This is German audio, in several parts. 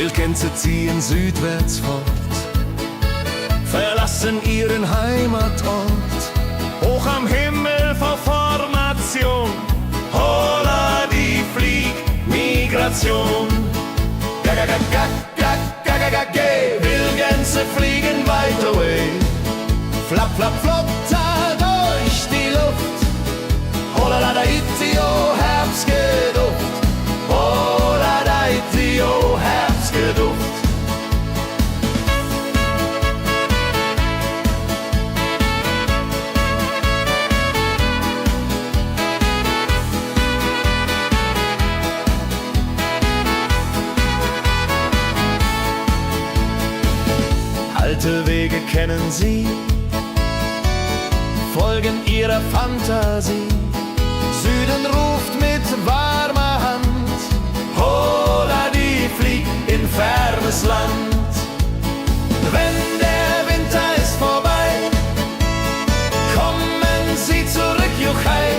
Wildgänse ziehen südwärts fort, verlassen ihren Heimatort. Hoch am Himmel vor Formation, holla die Fliegmigration. Gag, Wildgänse fliegen weit away. Flap, flap, flop, da durch die Luft. Holla da itio, Herbstgeduft. Holla da itio, Herbstgeduft. Alte Wege kennen sie, folgen ihrer Fantasie. Süden ruft mit warmer Hand, holla die flieg in fernes Land. Wenn der Winter ist vorbei, kommen sie zurück, Juchai.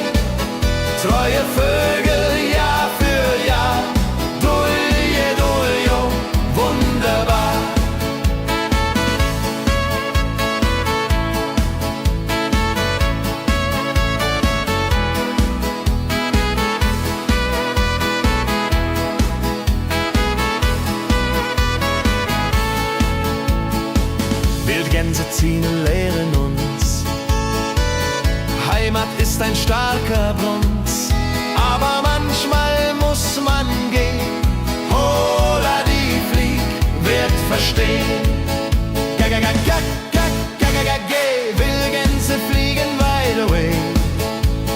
Treue Vögel Jahr für Jahr, Dulje, Duljo, wunderbar. Wildgänse ziehen, lehren uns. Heimat ist ein starker Bronz, aber manchmal muss man gehen. Holla die Flieg wird verstehen. Wildgänse fliegen wide away.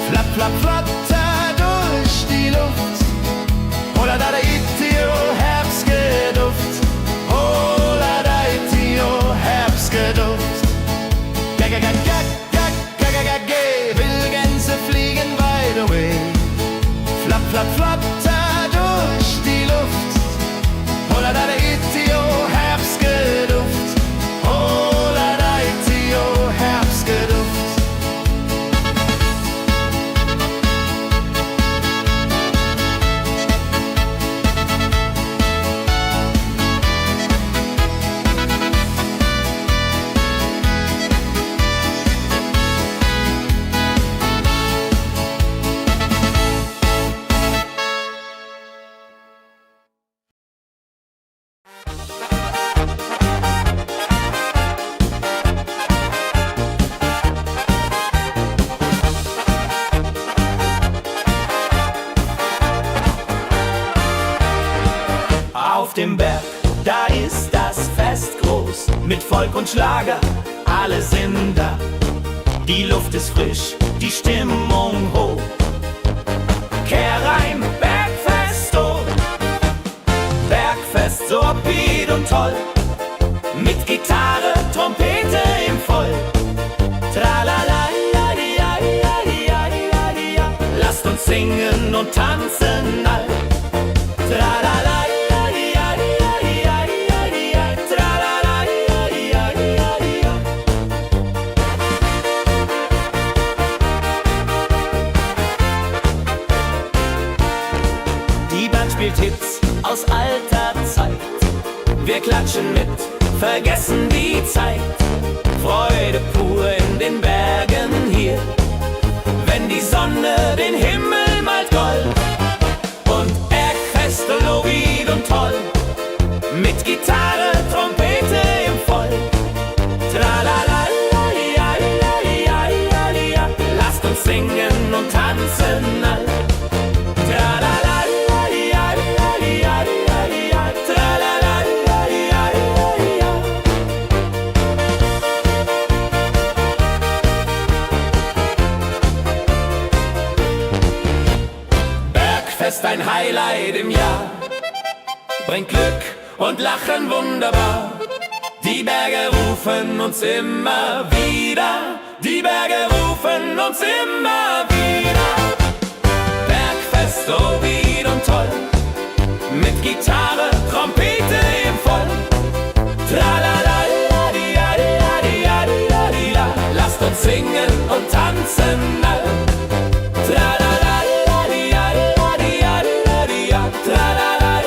Flap, flap, flatter durch die Luft. Holla da itio, Herbstgeduft. Holla da itio, Herbstgeduft. Wildgänse fliegen wide away. Flap, flap, flatter durch die Luft. Holla da itio, Herbstgeduft. Holla da itio, Herbstgeduft. Auf dem Berg, da ist das Fest groß, mit Volk und Schlager, alle sind da. Die Luft ist frisch, die Stimmung hoch. Kehrreim, Bergfest, oh. Bergfest, so upbeat und toll, mit Gitarre, Trompete im Voll. Tralala, lasst uns singen und tanzen all. Tralala. Spielt Hits aus alter Zeit. Wir klatschen mit, vergessen die Zeit. Freude pur in den Bergen hier, wenn die Sonne den Himmel malt gold. Und Bergfest, lobig und toll, mit Gitarre, Trompete im Voll. Tralala, lasst uns singen und tanzen all. Tralala. Bergfest, ein Highlight im Jahr, bringt Glück und Lachen wunderbar. Die Berge rufen uns immer wieder, die Berge rufen uns immer wieder. Bergfest, so wied und toll, mit Gitarre, Trompete im Voll. Tralala, lasst uns singen und tanzen all. Tralala, tralala.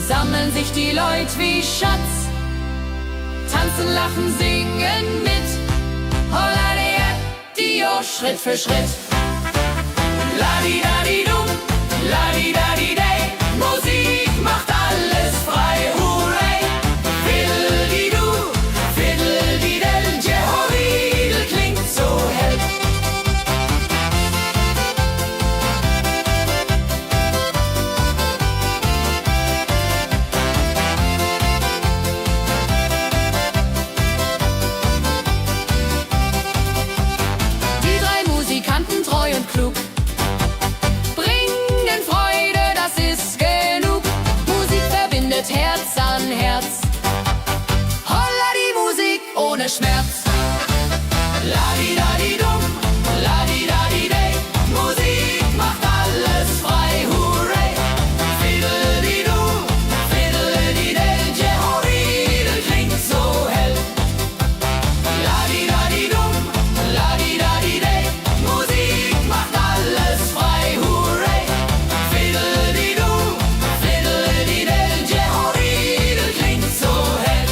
sammeln sich die Leute wie Schatz, tanzen, lachen, singen mit. Holla der Dio, Schritt für Schritt. Ladi-dadi-dum, ladi-dadi-day, Musik macht alles frei, hurray. Fiddle-di-du, fiddle-di-del, Jehoridel klingt so hell. Die drei Musikanten, treu und klug, bringen Freude, das ist genug. Musik verbindet Herz an Herz. Holla die Musik ohne Schmerz. Ladi-dadi-dum, ladi-dadi-day, Musik macht alles frei, hurray. Fiddle-di-du, fiddle-di-del, Jehoridel klingt so hell. Ladi-dadi-dum, ladi-dadi-day, Musik macht alles frei, hurray. Fiddle-di-du, fiddle-di-del, Jehoridel klingt so hell.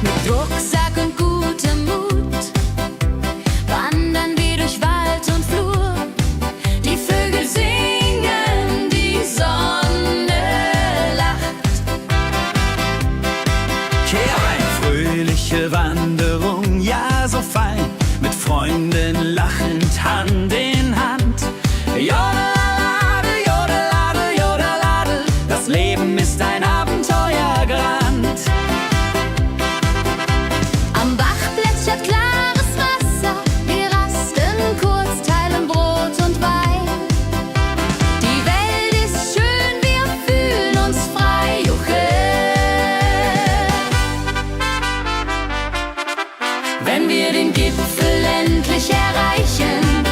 Mit Rucksack und gutem Mut wandern wir durch Wald und Flur. Die Vögel singen, die Sonne lacht. Eine fröhliche Wanderung, ja so fein, mit Freunden lachend Hand in Hand. Jodeladel, jodeladel, jodeladel, das Leben ist ein Abenteuergrand. Am Bach plätschert klares Wasser, wir rasten kurz, teilen Brot und Wein. Die Welt ist schön, wir fühlen uns frei, juche. Wenn wir den Gipfel endlich erreichen,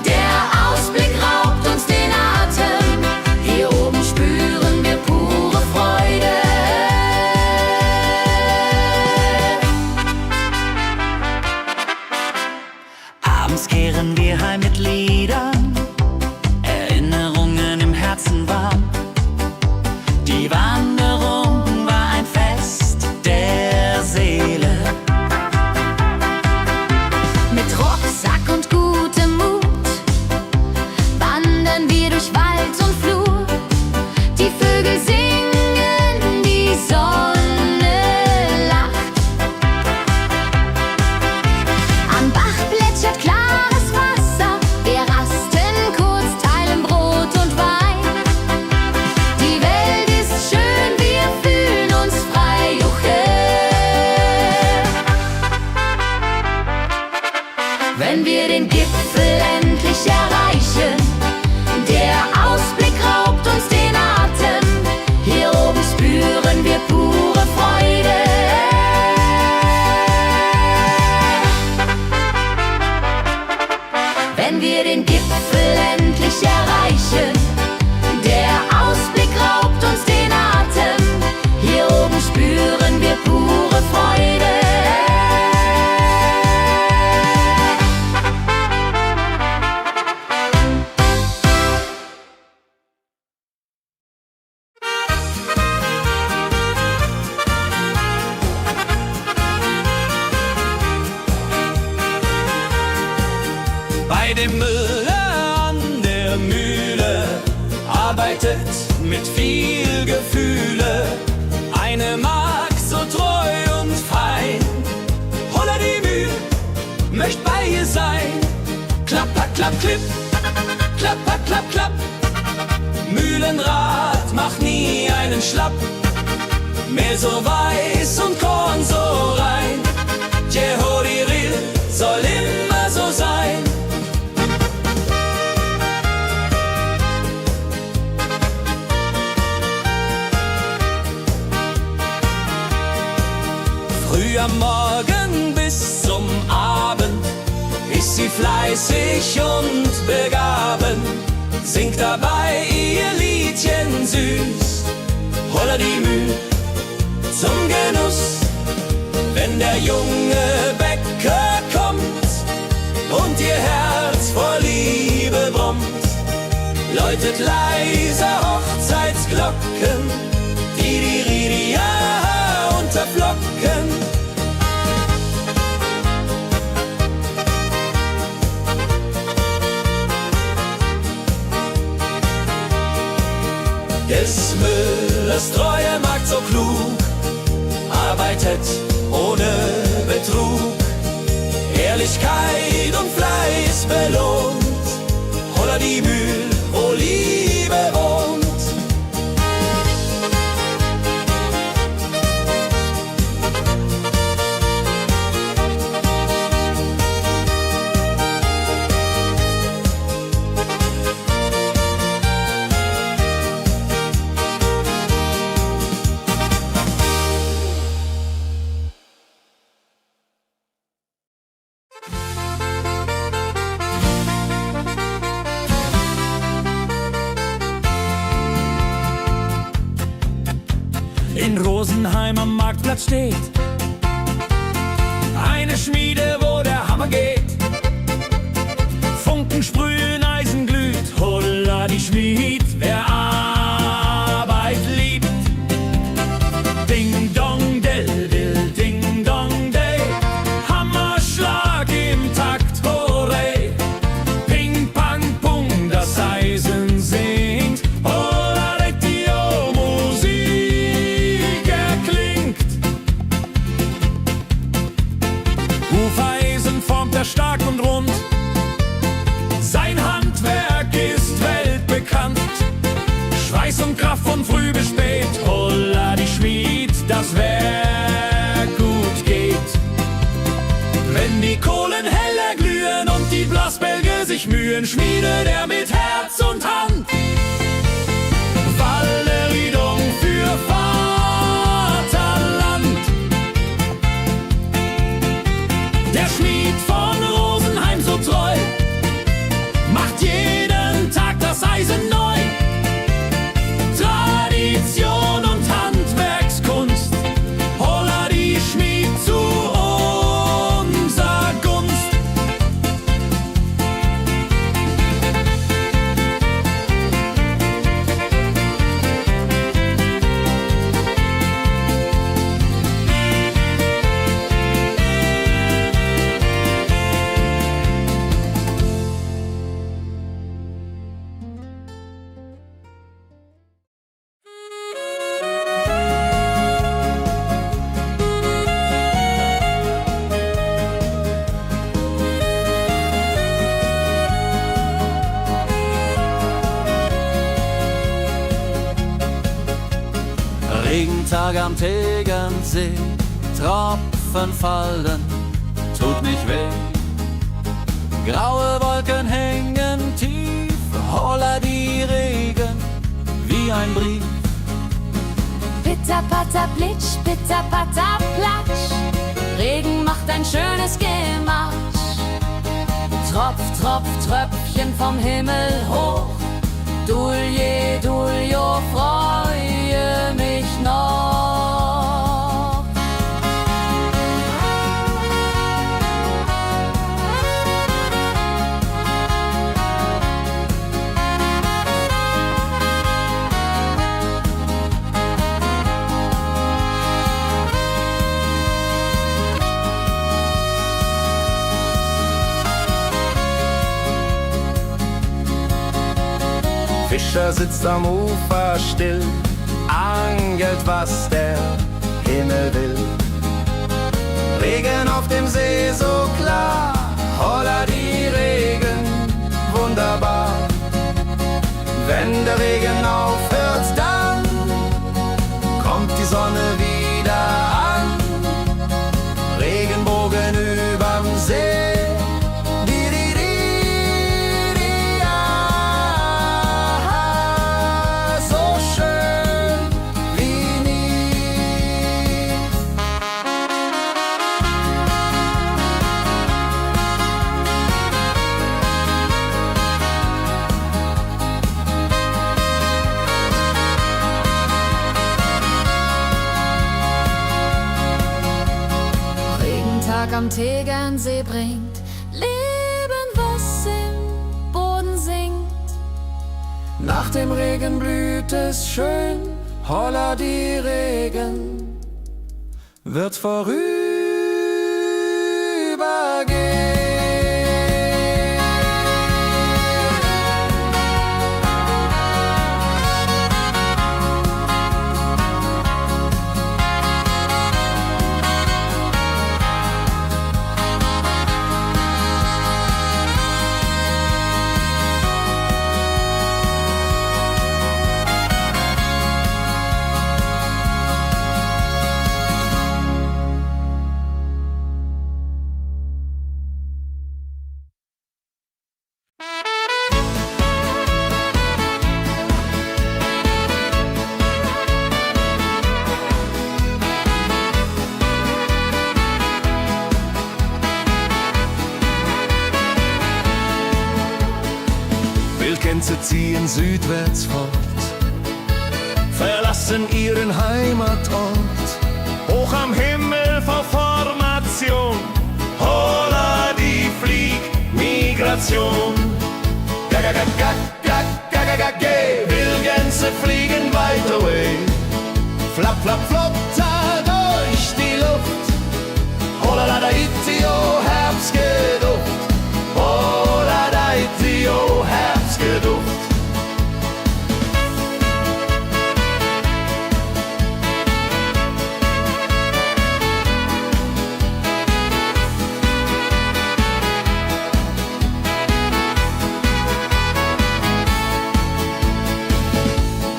der Ausblick raubt uns den Atem. Hier oben spüren wir pure Freude. spüren wir pure Freude. Bei dem Müller an der Mühle arbeitet mit viel Gefühle eine Magd so treu und fein. Holla die Mühl, möcht bei ihr sein. Klapper, klapp, klipp, klapper, klapp, klapp. Mühlenrad macht nie einen Schlapp. Mehr so weiß und Korn so rein. Jehodiril soll immer so sein. Früh am Morgen bis zum Abend ist sie fleißig und begaben, singt dabei ihr Liedchen süß. Holla die Mühl zum Genuss, wenn der junge Bäcker kommt und ihr Herz vor Liebe brummt, läutet leise Hochzeitsglocken, die Ridia unterflocken. Des Müllers treue Magd so klug, arbeitet ohne Betrug, Ehrlichkeit und Fleiß belohnt. Holla die Mühl, wo Liebe wohnt. In Rosenheim am Marktplatz steht eine Schmiede, wo der Hammer geht. Funken sprühen, Eisen glüht, holla die Schmied, wer Arbeit liebt. Ding dong del dill, ding dong day, Hammerschlag im Takt, hurray. Ping pang pung, das Eisen singt, holla retio, Musik erklingt. Hufeisen formt er stark und rund, sein Handwerk ist weltbekannt. Schweiß und Kraft von früh bis spät, holla die Schmied, das Werk gut geht. Wenn die Kohlen heller glühen und die Blasbälge sich mühen, schmiedet er mit Herz und Hand Walleridung für Vaterland. Der Schmied von Rosenheim so treu macht jeden Tag das Eisen neu. Tradition und Handwerkskunst, holla die Schmied zu unser Gunst. Regentag am Tegernsee, Tropfen fallen, tut nicht weh. Graue Wolken hängen tief, holla die Regen wie ein Brief. Pitter, patter, plitsch, pitter, patter, platsch. Regen macht ein schönes Gematsch. Tropf, Tropf, Tröpfchen vom Himmel hoch. Dulje, Duljo, freue mich noch. Fischer sitzt am Ufer still, angelt, was der Himmel will. Regen auf dem See so klar, holla die Regen, wunderbar. Wenn der Regen aufhört, dann kommt die Sonne wieder an. Regenbogen überm See. Am Tegernsee bringt Leben, was im Boden sinkt. Nach dem Regen blüht es schön, holla die Regen wird vorübergehen. Wildgänse ziehen südwärts fort, verlassen ihren Heimatort. Hoch am Himmel vor Formation, holla die Fliegmigration. Wildgänse fliegen weit away, flapp, flapp, flop, da durch die Luft. Holla da itio, Herbstgeduft. Holla da itio, Herbstgeduft.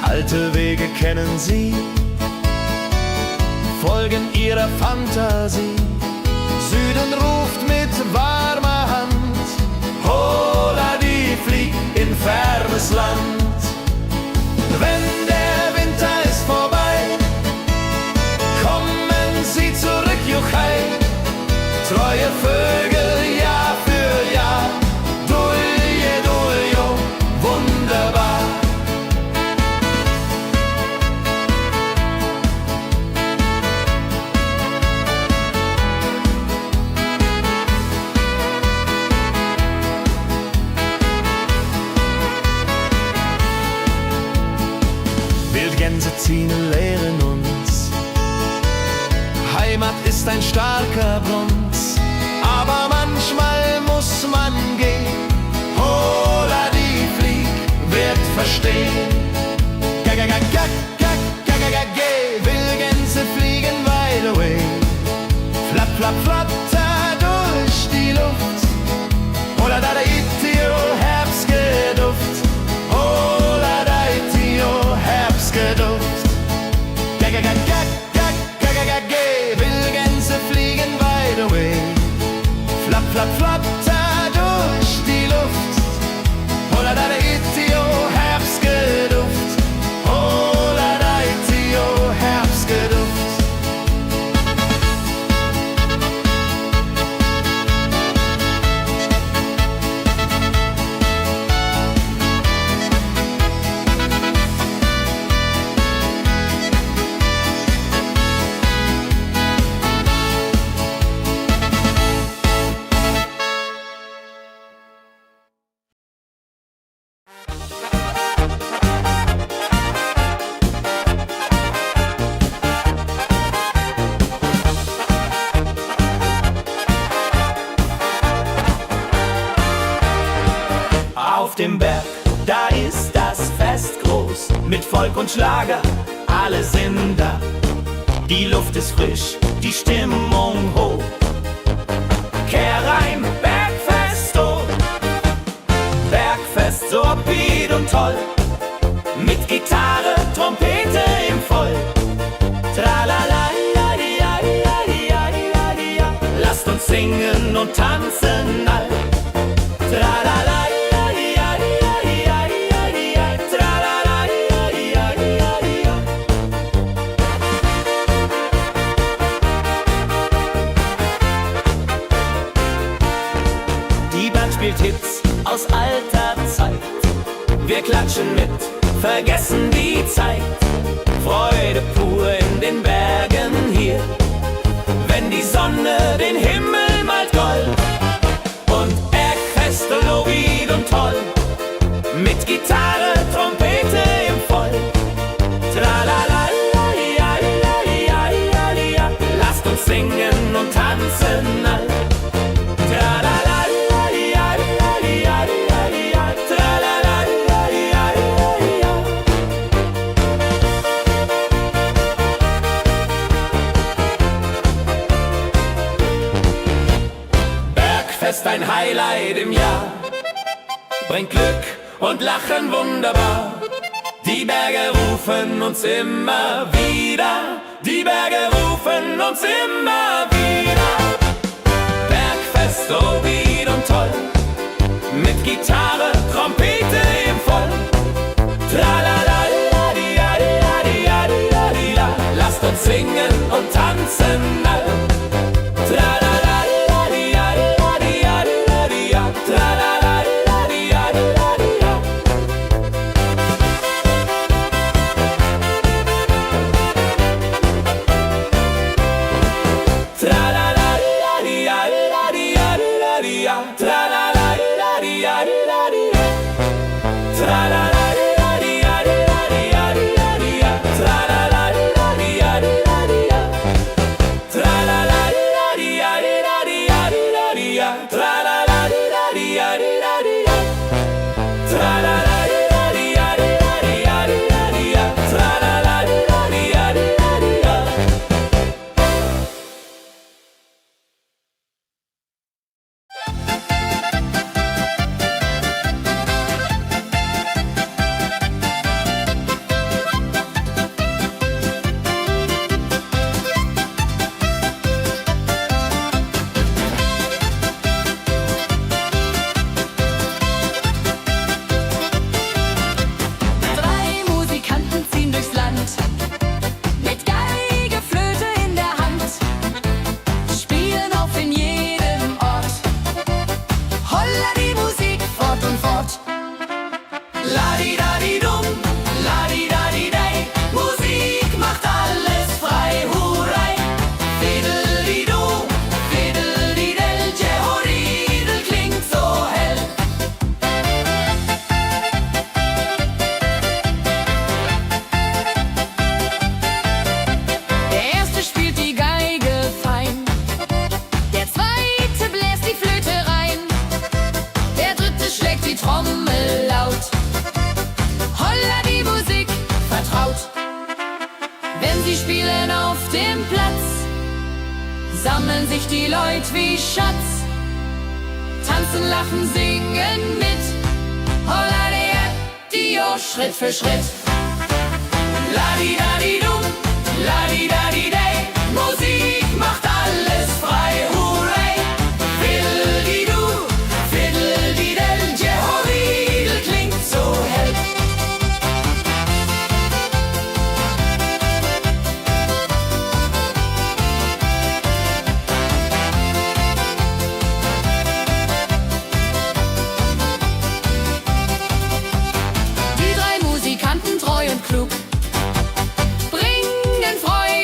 Alte Wege kennen sie, folgen ihrer Fantasie. Süden ruft mit warmer Hand, holla die flieg in fernes Land. Wenn der Winter ist vorbei, kommen sie zurück, juchai. Treue Vögel Jahr für Jahr, dulje, duljo, wunderbar. Wildgänse ziehen, lehren uns, Heimat ist ein starker Bronz, aber manchmal muss man gehen. Holla die Flieg wird verstehen. Wildgänse fliegen wide away, flapp, flapp, flatter durch die Luft. Holla da itio, Herbstgeduft. Holla da itio, Herbstgeduft. Wildgänse fliegen wide away, flapp, flapp, flatter durch die Luft. Holla da itio, Herbstgeduft. Holla da itio, Herbstgeduft. Folk und Schlager, alle sind da. Die Luft ist frisch, die Stimmung hoch. Kehrreim, Bergfest, oh. Bergfest, so upbeat und toll. Mit Gitarre, Trompete im Voll. Tralala, lasst uns singen und tanzen all. Tralala, die Band spielt Hits aus alter Zeit. Wir klatschen mit, vergessen die Zeit. Freude pur in den Bergen hier, wenn die Sonne den Himmel malt gold. Und Bergfest, Lovid und toll, mit Gitarre, Trompete im Voll. Tralala, lasst uns singen und tanzen all. Tralala, Bergfest, ein Highlight im Jahr, bringt Glück und Lachen wunderbar. Die Berge rufen uns immer wieder, die Berge rufen uns immer wieder. Bergfest, so wied und toll, mit Gitarre, Trompete im Voll. Tralala, lasst uns singen und tanzen all. Tralala, sammeln sich die Leute wie Schatz, tanzen, lachen, singen mit. Holla Dio, Schritt für Schritt. Ladi-dadi-dum, ladi-dadi-day, Musik macht alles frei, hurray. Fiddle-di-du, fiddle-di-del, Jehoridel klingt so hell. Die drei Musikanten, treu und klug, bringen Freude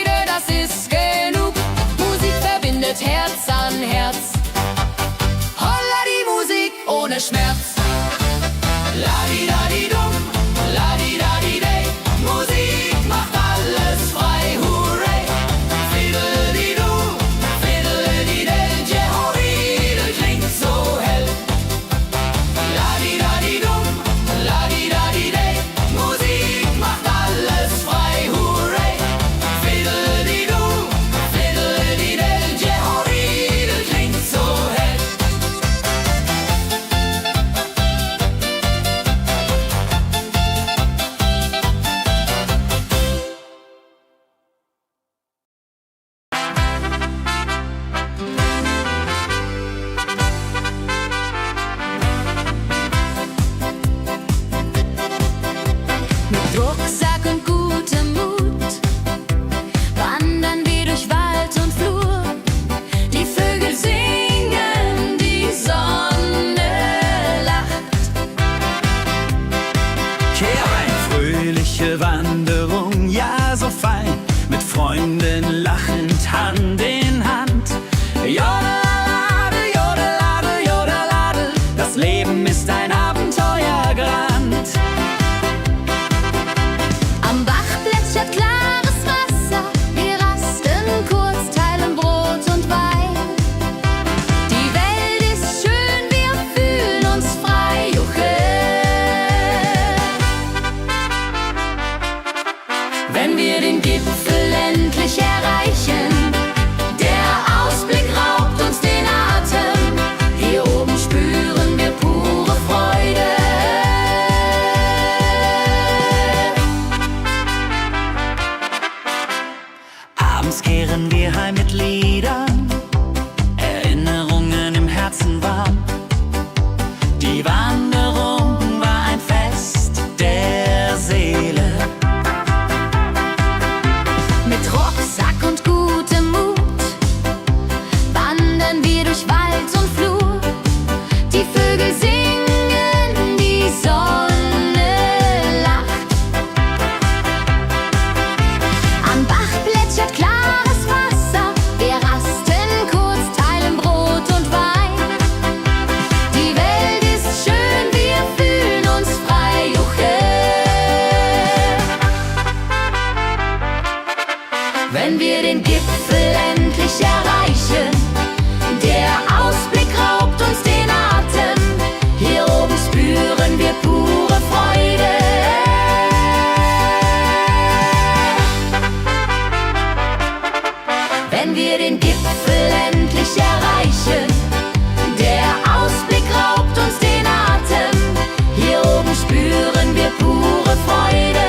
Freunden lachend Hand in Hand. Jodeladel, jodeladel, jodeladel, das Leben ist ein Abenteuergrand. Am Bach plätschert klares Wasser, wir rasten kurz, teilen Brot und Wein. Die Welt ist schön, wir fühlen uns frei, juche. Wenn wir den Gipfel endlich erreichen, der Ausblick raubt uns den Atem. Hier oben spüren wir pure Freude. Abends kehren wir heim mit Liedern, Erinnerungen im Herzen warm. Die Wanderung war ein Fest der Seele. Mit Rucksack und gutem Mut wandern wir durch Wald und Flur. Die Vögel singen, die Sonne lacht. Am Bach plätschert klares Wasser, wir rasten kurz, teilen Brot und Wein. Die Welt ist schön, wir fühlen uns frei, juche. Wenn wir den Gipfel endlich erreichen, der Ausblick raubt uns den Atem. Hier oben spüren wir pure Freude. Wenn wir den Gipfel endlich erreichen, der Ausblick raubt uns den Atem. Hier oben spüren wir pure Freude.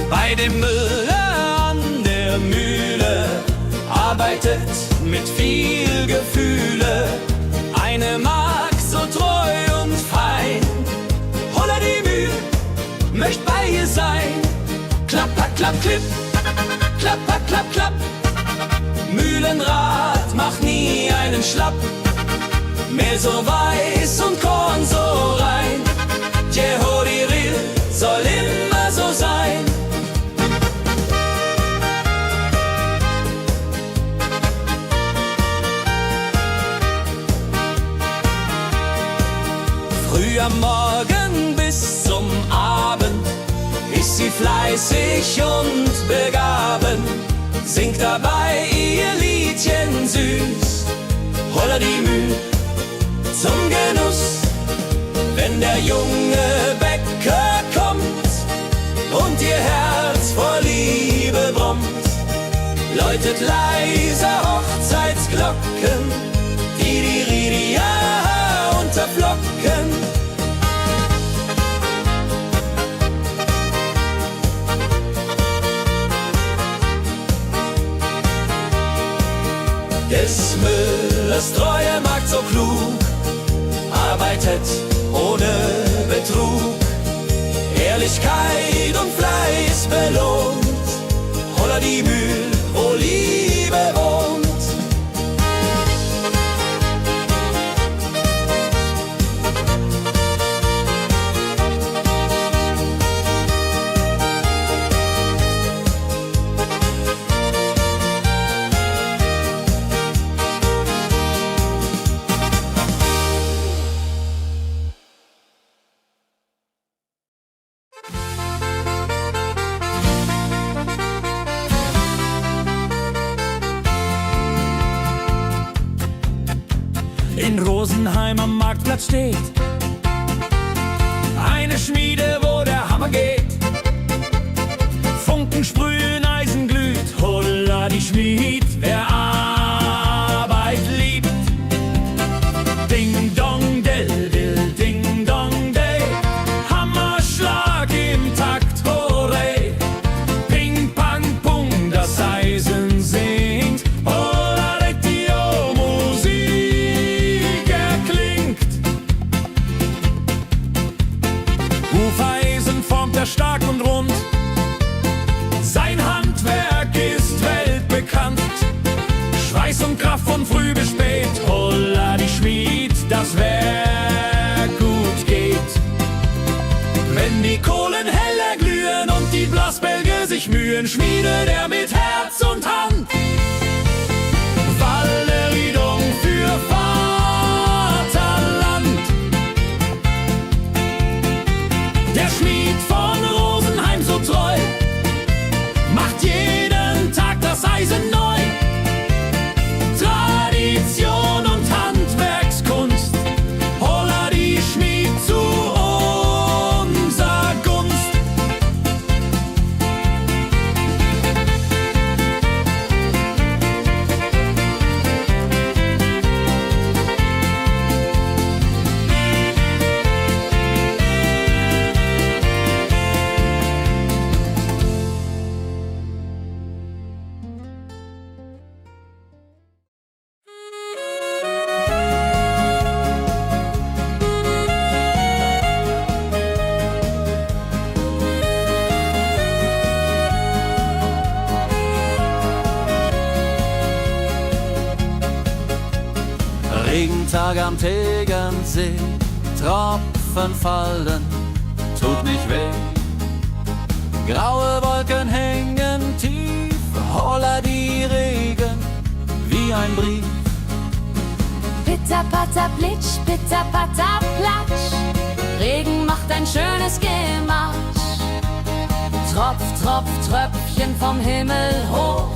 Bei dem Müller an der Mühle arbeitet mit viel Gefühle eine Magd so treu und fein. Holla die Mühle, möcht bei ihr sein. Klapper, klapp, klipp, klapper, klapp, klapp. Mühlenrad macht nie einen Schlapp. Mehl so weiß und Korn so rein. Jehodiril soll immer so sein. Früh am Morgen bis zum Abend ist sie fleißig und begaben, singt dabei ihr Liedchen süß. Holla die Müh zum Genuss, wenn der junge Bäcker kommt und ihr Herz vor Liebe brummt, läutet leise Hochzeitsglocken, die Ridia unterflocken. Des Müllers treue Magd so klug, arbeitet ohne Betrug, Ehrlichkeit und Fleiß belohnt. Holla die Mühl, wo Liebe wohnt. In Rosenheim am Marktplatz steht eine Schmiede, wo der Hammer geht. Funken sprühen, Eisen glüht, holla die Schmied, wer Arbeit liebt. Ding dong del dill, ding dong day, Hammerschlag im Takt, hurray. Ping pang pung, das Eisen singt, holla die Musik erklingt. Hufeisen formt er stark und rund, sich Mühen schmiedet er mit Herz und Hand. Walleriedung für Vaterland. Der Schmied von Rosenheim so treu macht jeden Tag das Eisen neu. Tradition und Handwerkskunst, holla die Schmied zu unser Gunst. Regentag am Tegernsee, Tropfen fallen, tut nicht weh. Graue Wolken hängen tief, holla die Regen wie ein Brief. Pitter, patter, plitsch, pitter, patter, platsch. Regen macht ein schönes Gematsch. Tropf, Tropf, Tröpfchen vom Himmel hoch.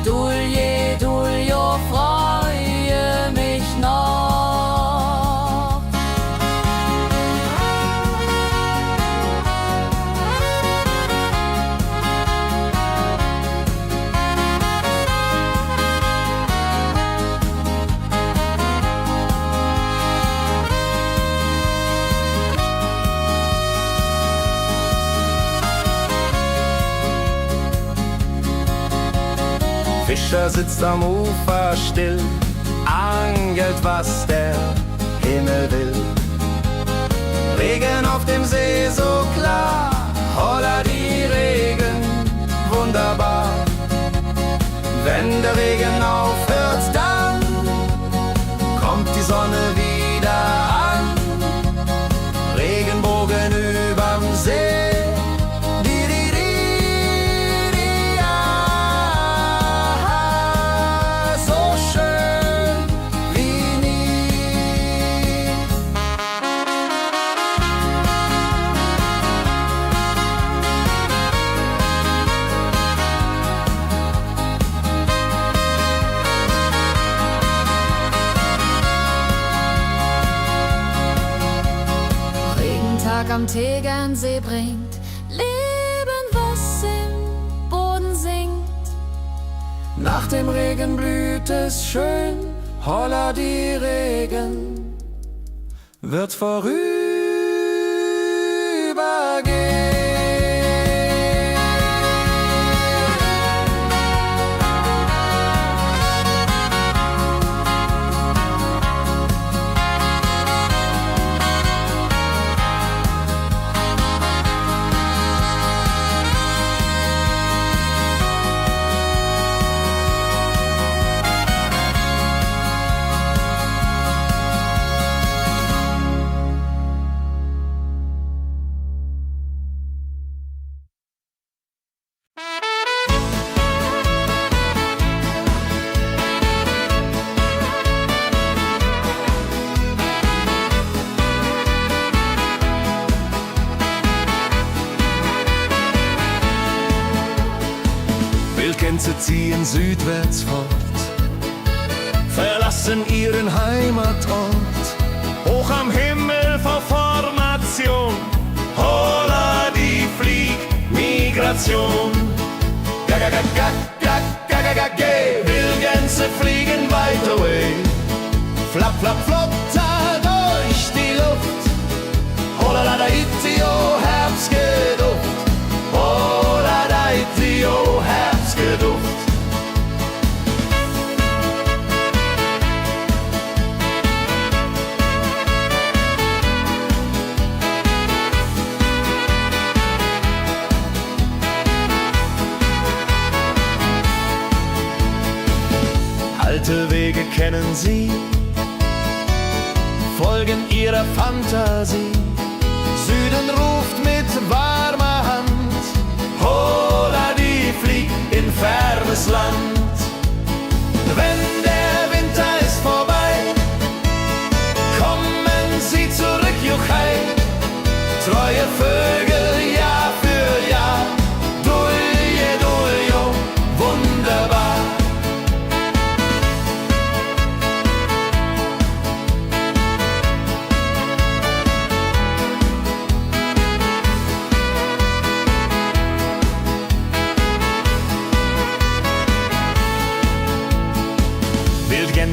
Dulje, Duljo, freue mich noch. Fischer sitzt am Ufer still, angelt, was der Himmel will. Regen auf dem See so klar, holla die Regen, wunderbar. Wenn der Regen aufhört, dann kommt die Sonne wieder an. Regenbogen überm See. Am Tegernsee bringt Leben, was im Boden sinkt. Nach dem Regen blüht es schön, holla die Regen wird vorübergehen. Wildgänse ziehen südwärts fort, verlassen ihren Heimatort. Hoch am Himmel vor Formation, holla die Fliegmigration. Wildgänse fliegen weit away, flapp, flapp, flotter durch die Luft. Holla da itio, Herbstgeduft. Holla da itio, Herbstgeduft. Alte Wege kennen sie, folgen ihrer Fantasie. Süden ruft mit warmer Hand, holla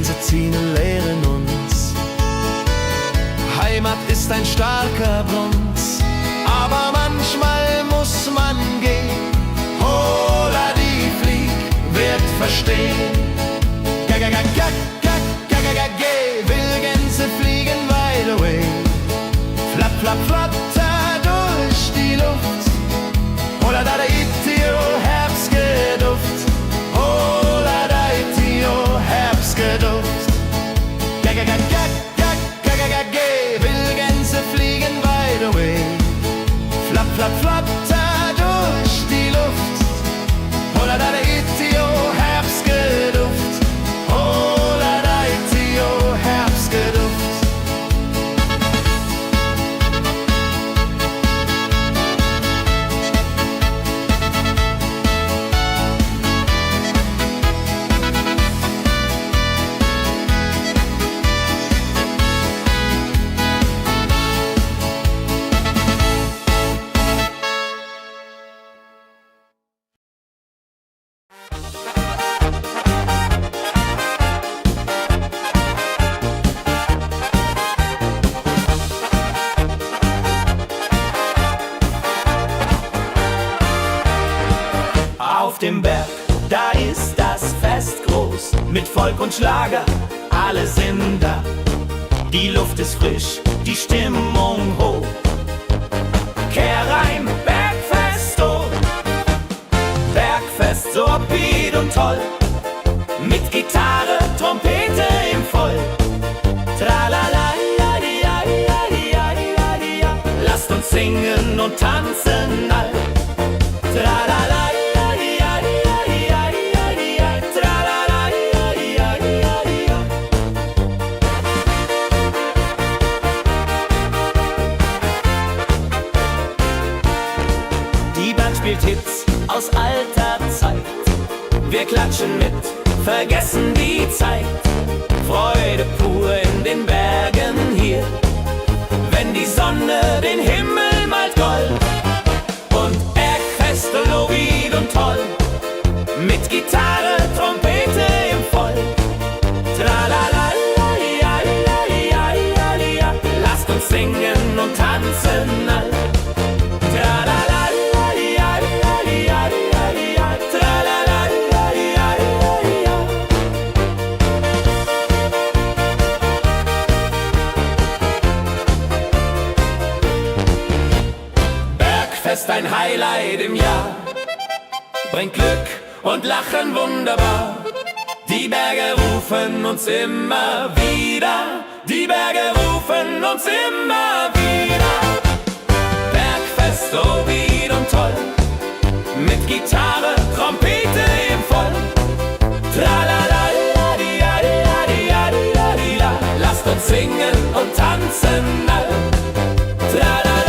Gänse ziehen und lehren uns. Heimat ist ein starker Bronz, aber manchmal muss man gehen. Holla die Flieg wird verstehen. Will Gänse fliegen weit away. Flapp, flapp, flatter durch die Luft. Holla da Itio, Herbstgeduft. Holla da Itio, Herbstgeduft. Will Gänse fliegen weit away. Flapp, flapp, flatter durch die Luft. Holla da Itio, Herbstgeduft. Holla da Itio, Herbstgeduft. Auf dem Berg, da ist das Fest groß, mit Volk und Schlager, alle sind da. Die Luft ist frisch, die Stimmung hoch. Kehr rein, Bergfest, oh. Bergfest, so upbeat und toll. Mit Gitarre, Trompete im Voll. Tralala, lasst uns singen und tanzen all. Tralala. Spielt Hits aus alter Zeit. Wir klatschen mit, vergessen die Zeit. Freude pur in den Bergen hier. Wenn die Sonne den Himmel malt gold. Und Bergfest, Lovid und toll. Mit Gitarre, Trompete im Voll. Tralala, lasst uns singen und tanzen all. Tralala. Bergfest, ein Highlight im Jahr, bringt Glück und Lachen wunderbar. Die Berge rufen uns immer wieder, die Berge rufen uns immer wieder. Bergfest, oh wieder und toll, mit Gitarre, Trompete im Voll. Tralala, lasst uns singen und tanzen all. Tralala.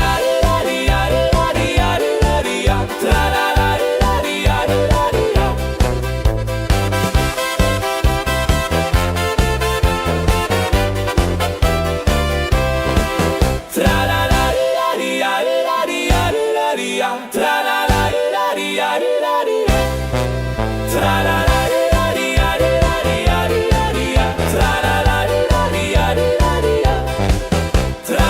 Tra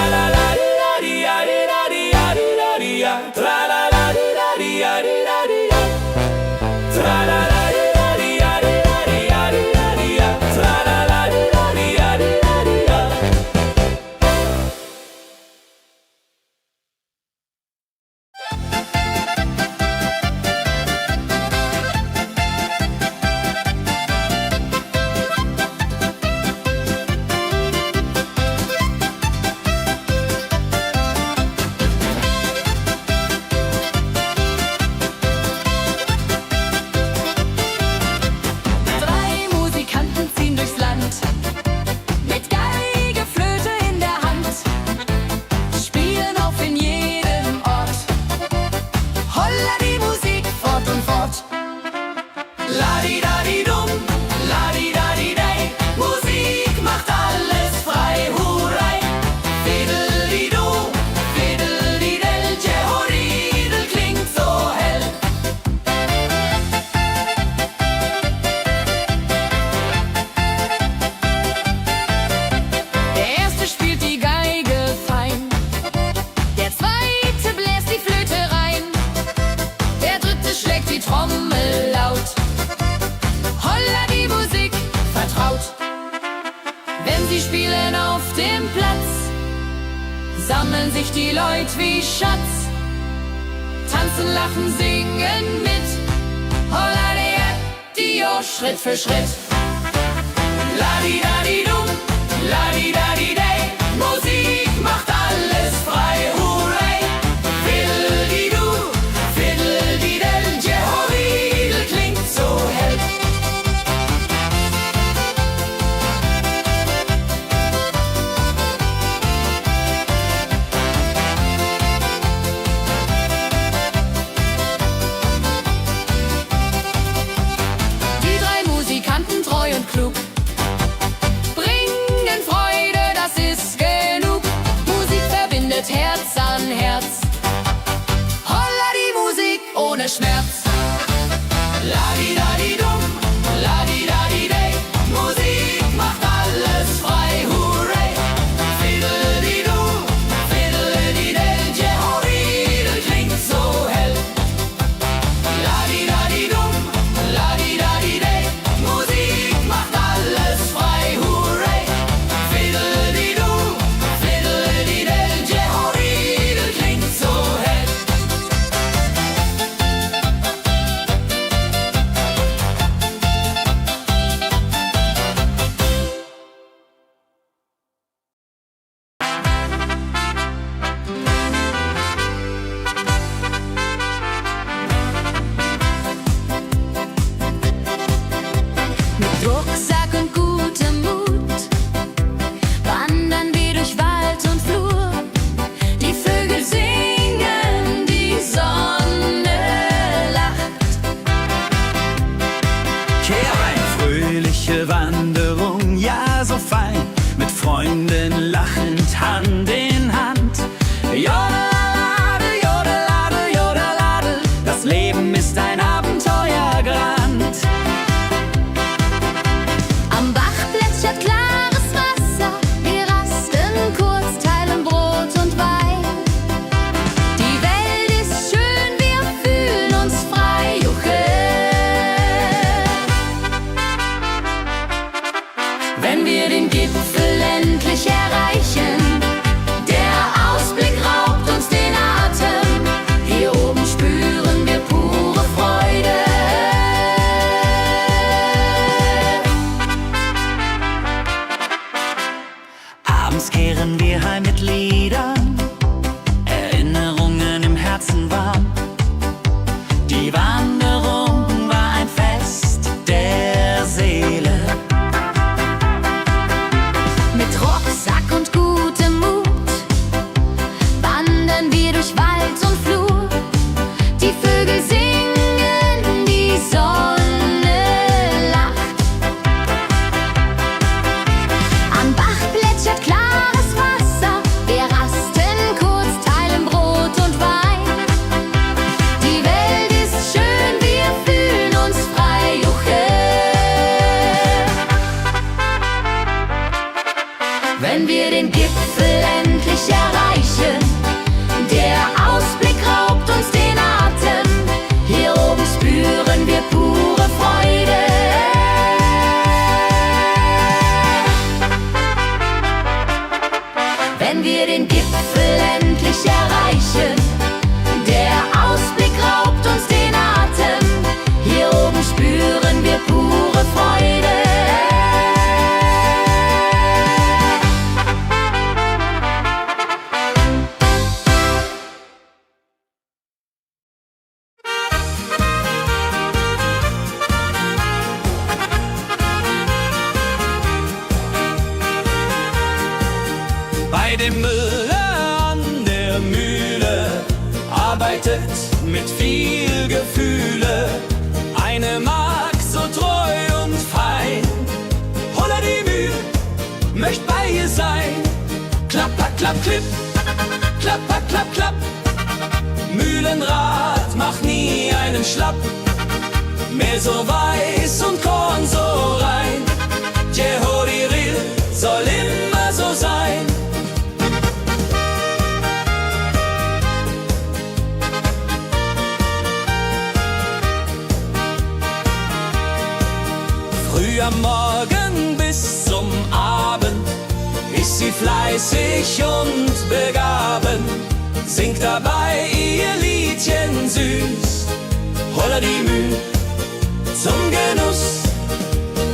sich die Leute wie Schatz. Tanzen, lachen, singen mit. Holla die Schritt für Schritt. Ladi-dadi-dum, ladi-dadi-day. Musik macht alles frei, hurray. Fiddle-di-du, fiddle-di-del. Jehoridel klingt so hell. Die drei Musikanten, treu und klug, bringen Freude, das ist genug. Musik verbindet Herz an Herz. Holla die Musik ohne Schmerz. Ladi-dadi-dum, ladi-dadi-day. Musik macht alles frei, hurray. Fiddle-di-du, fiddle-di-del. Jehoridel klingt so hell. Ladi-dadi-dum, ladi-dadi-day. Musik macht alles frei, hurray. Fiddle-di-du, fiddle-di-del. Jehoridel klingt so hell. Mit Rucksack und gutem Mut wandern wir durch Wald und Flur. Die Vögel singen, die Sonne lacht. Kehr ein, fröhliche Wanderung, ja so fein, mit Freunden lachend Hand in Hand. Jodelade, jodelade, jodelade, das Leben ist ein Abenteuergrand. Am Bach plätschert klares Wasser, wir rasten kurz, teilen Brot und Wein. Die Welt ist schön, wir fühlen uns frei, juche. Wenn wir den Gipfel endlich erreichen, der Ausblick raubt uns den Atem. Hier oben spüren wir pure Freude. Abends kehren wir heim mit Liedern, Erinnerungen im Herzen warm. Die Wanderung war ein Fest der Seele. Mit Rucksack und gutem Mut wandern wir durch Wald und Flur. Die Vögel singen, die Sonne lacht. Am Bach plätschert klares Wasser, wir rasten kurz, teilen Brot und Wein. Die Welt ist schön, wir fühlen uns frei, juche. Wenn wir den Gipfel endlich erreichen, der Ausblick raubt uns den Atem. Hier oben spüren wir pure Freude. Wenn wir den Gipfel endlich erreichen, der Ausblick raubt uns den Atem. Hier oben spüren wir pure Freude. Bei dem Müller an der Mühle arbeitet mit viel Gefühle eine Magd so treu und fein. Holla die Mühle, möcht bei ihr sein. Klapper, klapp, klipp, klapper, klapp, klapp. Mühlenrad macht nie einen Schlapp. Mehr so weiß und Korn so rein. Jehoridel soll immer so sein. Früh am Morgen bis zum Abend ist sie fleißig und begaben, singt dabei ihr Liedchen süß. Holla die Müh zum Genuss,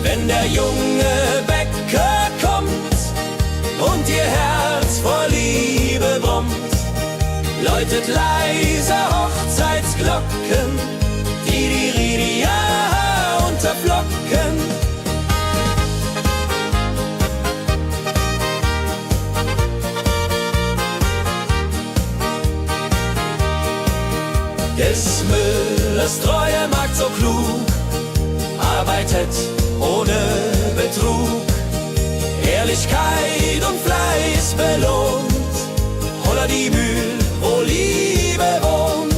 wenn der junge Bäcker kommt und ihr Herz vor Liebe brummt, läutet leise Hochzeitsglocken, die Ridia unterflocken. Des Müllers treue Magd so klug, arbeitet ohne Betrug, Ehrlichkeit und Fleiß belohnt, holla die Mühl, wo Liebe wohnt.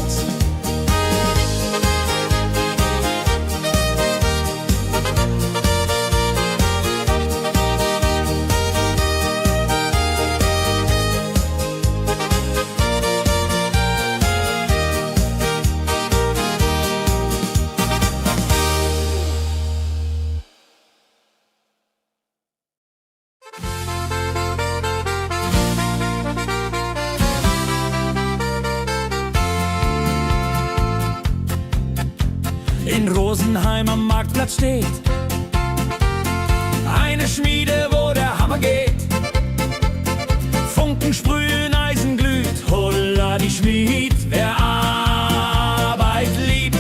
In Rosenheim am Marktplatz steht eine Schmiede, wo der Hammer geht. Funken sprühen, Eisen glüht, holla die Schmied, wer Arbeit liebt.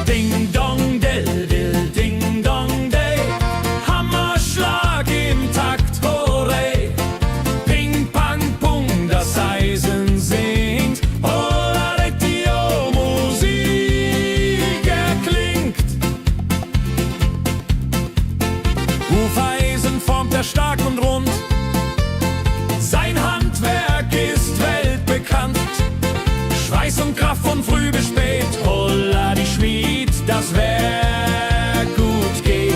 Ding dong del dill, ding dong day, Hammerschlag im Takt, hurray. Ping pang pung, das Eisen singt, holla Dio, Musik erklingt. Hufeisen formt er stark und rund, sein Handwerk ist weltbekannt. Schweiß und Kraft von früh bis spät, holla die Schmied, das Werk gut geht.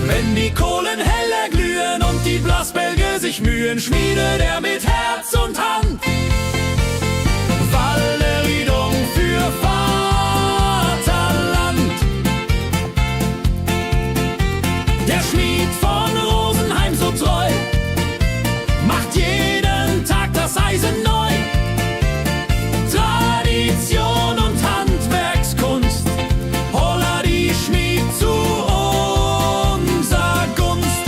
Wenn die Kohlen heller glühen und die Blasbälge sich mühen, schmiedet er mit Herz und Hand Walleriedung für Vaterland. Der Schmied von Rosenheim so treu, macht jeden Tag das Eisen neu. Tradition und Handwerkskunst, holla die Schmied zu unser Gunst.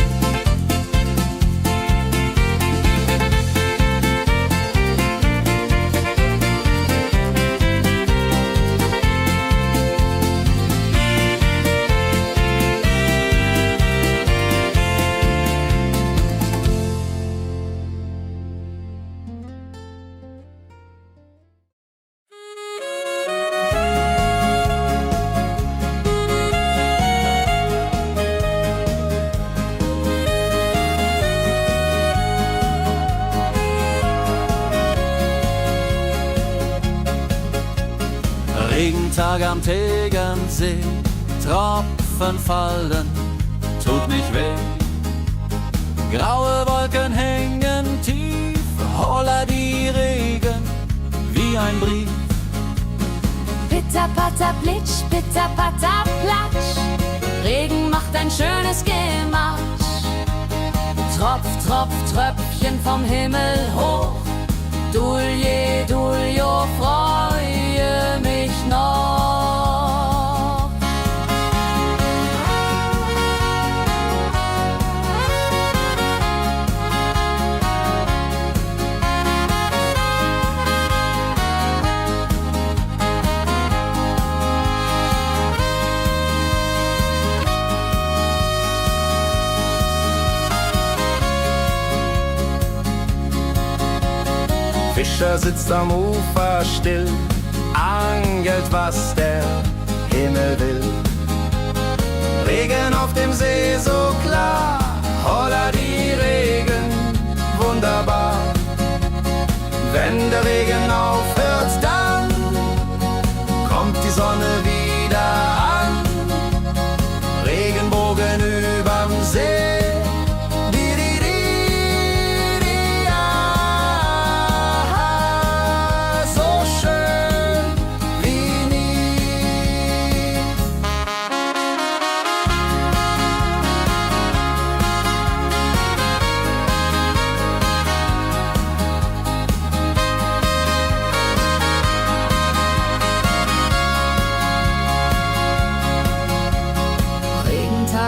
Regentag am Tegernsee, Tropfen fallen, tut nicht weh. Graue Wolken hängen tief, holla die Regen wie ein Brief. Pitter, patter, plitsch, pitter, patter, platsch. Regen macht ein schönes Gematsch. Tropf, Tropf, Tröpfchen vom Himmel hoch. Dulje, Duljo, freue mich noch. Fischer sitzt am Ufer still, angelt, was der Himmel will. Regen auf dem See so klar, holla die Regen, wunderbar. Wenn der Regen aufhört, dann kommt die Sonne wieder an. Regenbogen überm See.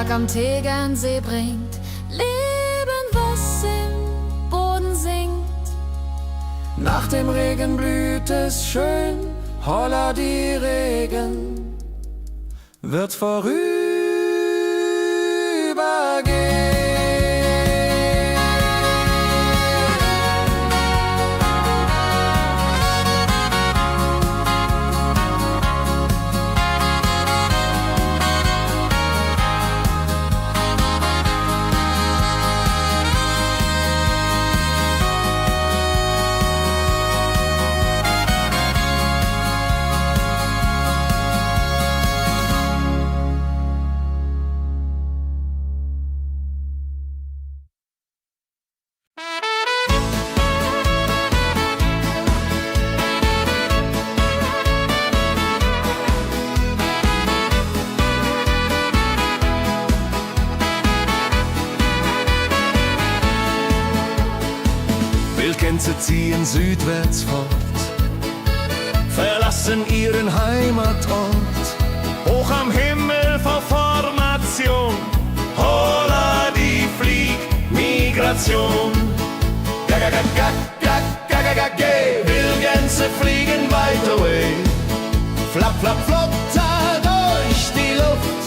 Berg am Tegernsee bringt Leben, was im Boden singt. Nach dem Regen blüht es schön, holla die Regen wird vorübergehen. Wildgänse ziehen südwärts fort, verlassen ihren Heimatort. Hoch am Himmel vor Formation, holla die Fliegmigration. Wildgänse fliegen weit away, flap, flap, flop, da durch die Luft.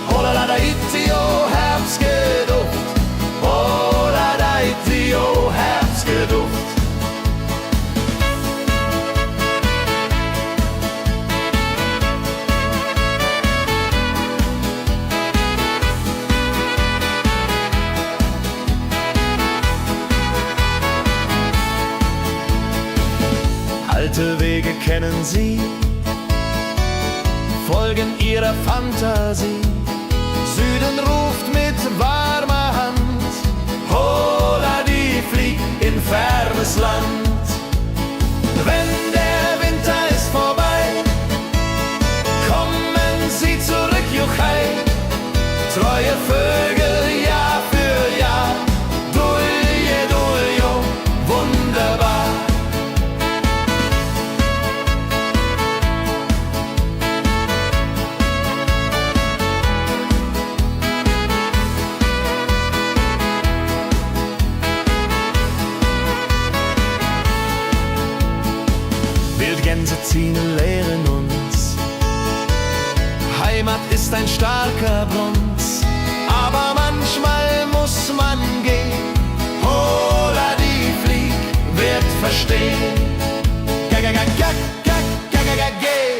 Holla la da itio, Herbstgeduft. Holla da itio, Herbstgeduft. Alte Wege kennen sie, folgen ihrer Fantasie. Süden ruft mit warmer Hand, holla die flieg in fernes Land. Wenn der Winter ist vorbei, kommen sie zurück, juchai. Treue Vögel Jahr für Jahr, dulje, duljo, wunderbar. Wildgänse ziehen, lehren uns. Heimat ist ein starker Bronz, aber manchmal muss man gehen. Holla die Flieg wird verstehen.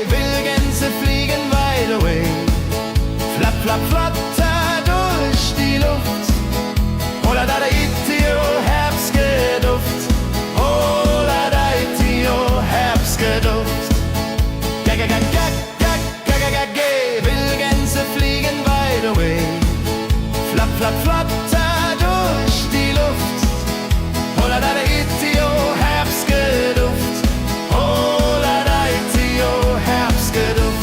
Wildgänse fliegen wide away, flap, flap, flatter durch die Luft. Holla da itio, Herbstgeduft. Holla da itio, Herbstgeduft. Wildgänse fliegen wide away, flap, flap, flatter durch die Luft. Holla da itio, Herbstgeduft. Holla da itio, Herbstgeduft.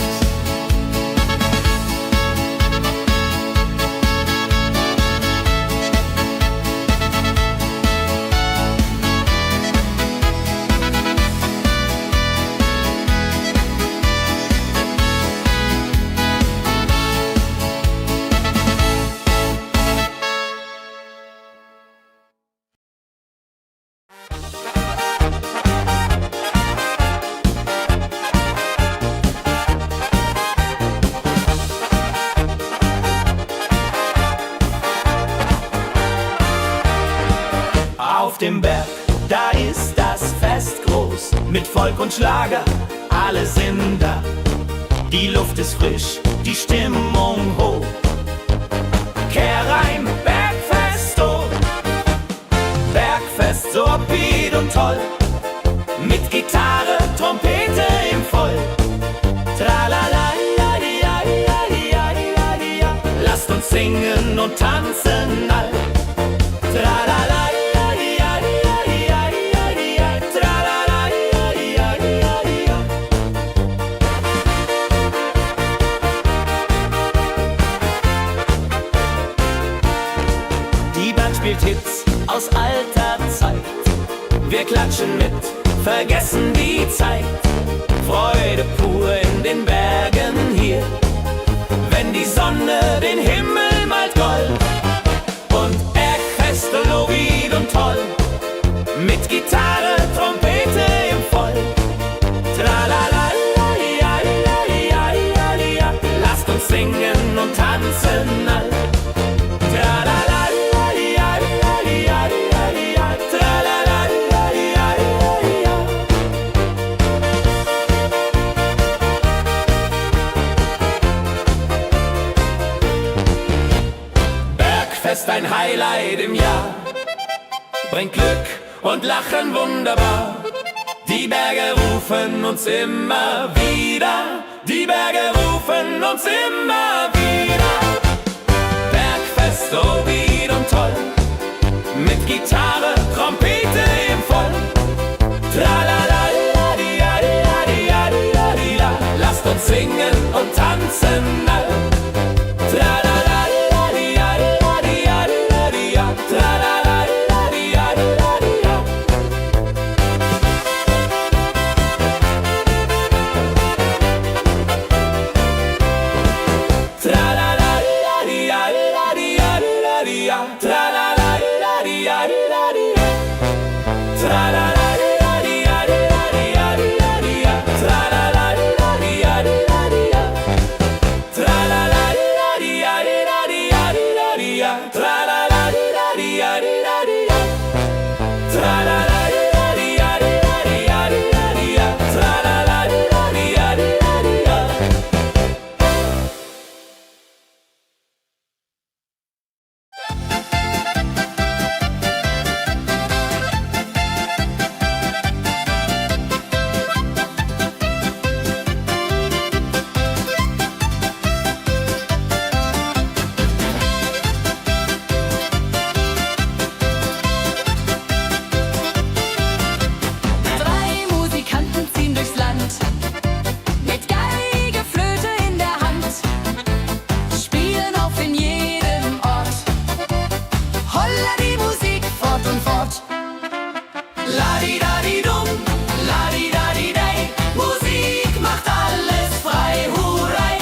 Auf dem Berg, da ist das Fest groß, mit Volk und Schlager, alle sind da. Die Luft ist frisch, die Stimmung hoch. Kehr rein, Bergfest, oh. Bergfest, so upbeat und toll, mit Gitarre, Trompete im Voll. Tralala, lasst uns singen und tanzen all. Tralala. Spielt Hits aus alter Zeit. Wir klatschen mit, vergessen die Bergfest ein Highlight im Jahr. Bringt Glück und Lachen wunderbar. Die Berge rufen uns immer wieder. Die Berge rufen uns immer wieder. Bergfest, oh wie und toll. Mit Gitarre, Trompete im Voll. Tralalaladiadiadiadiadida. Lasst uns singen und tanzen all. Tralalaladiadiadiadiada. Tralalaladiadiadiada. Tralalaladiadiadiada. Tralalaladiadiadiada. Ladidadidum, ladidadidei, Musik macht alles frei, hurray!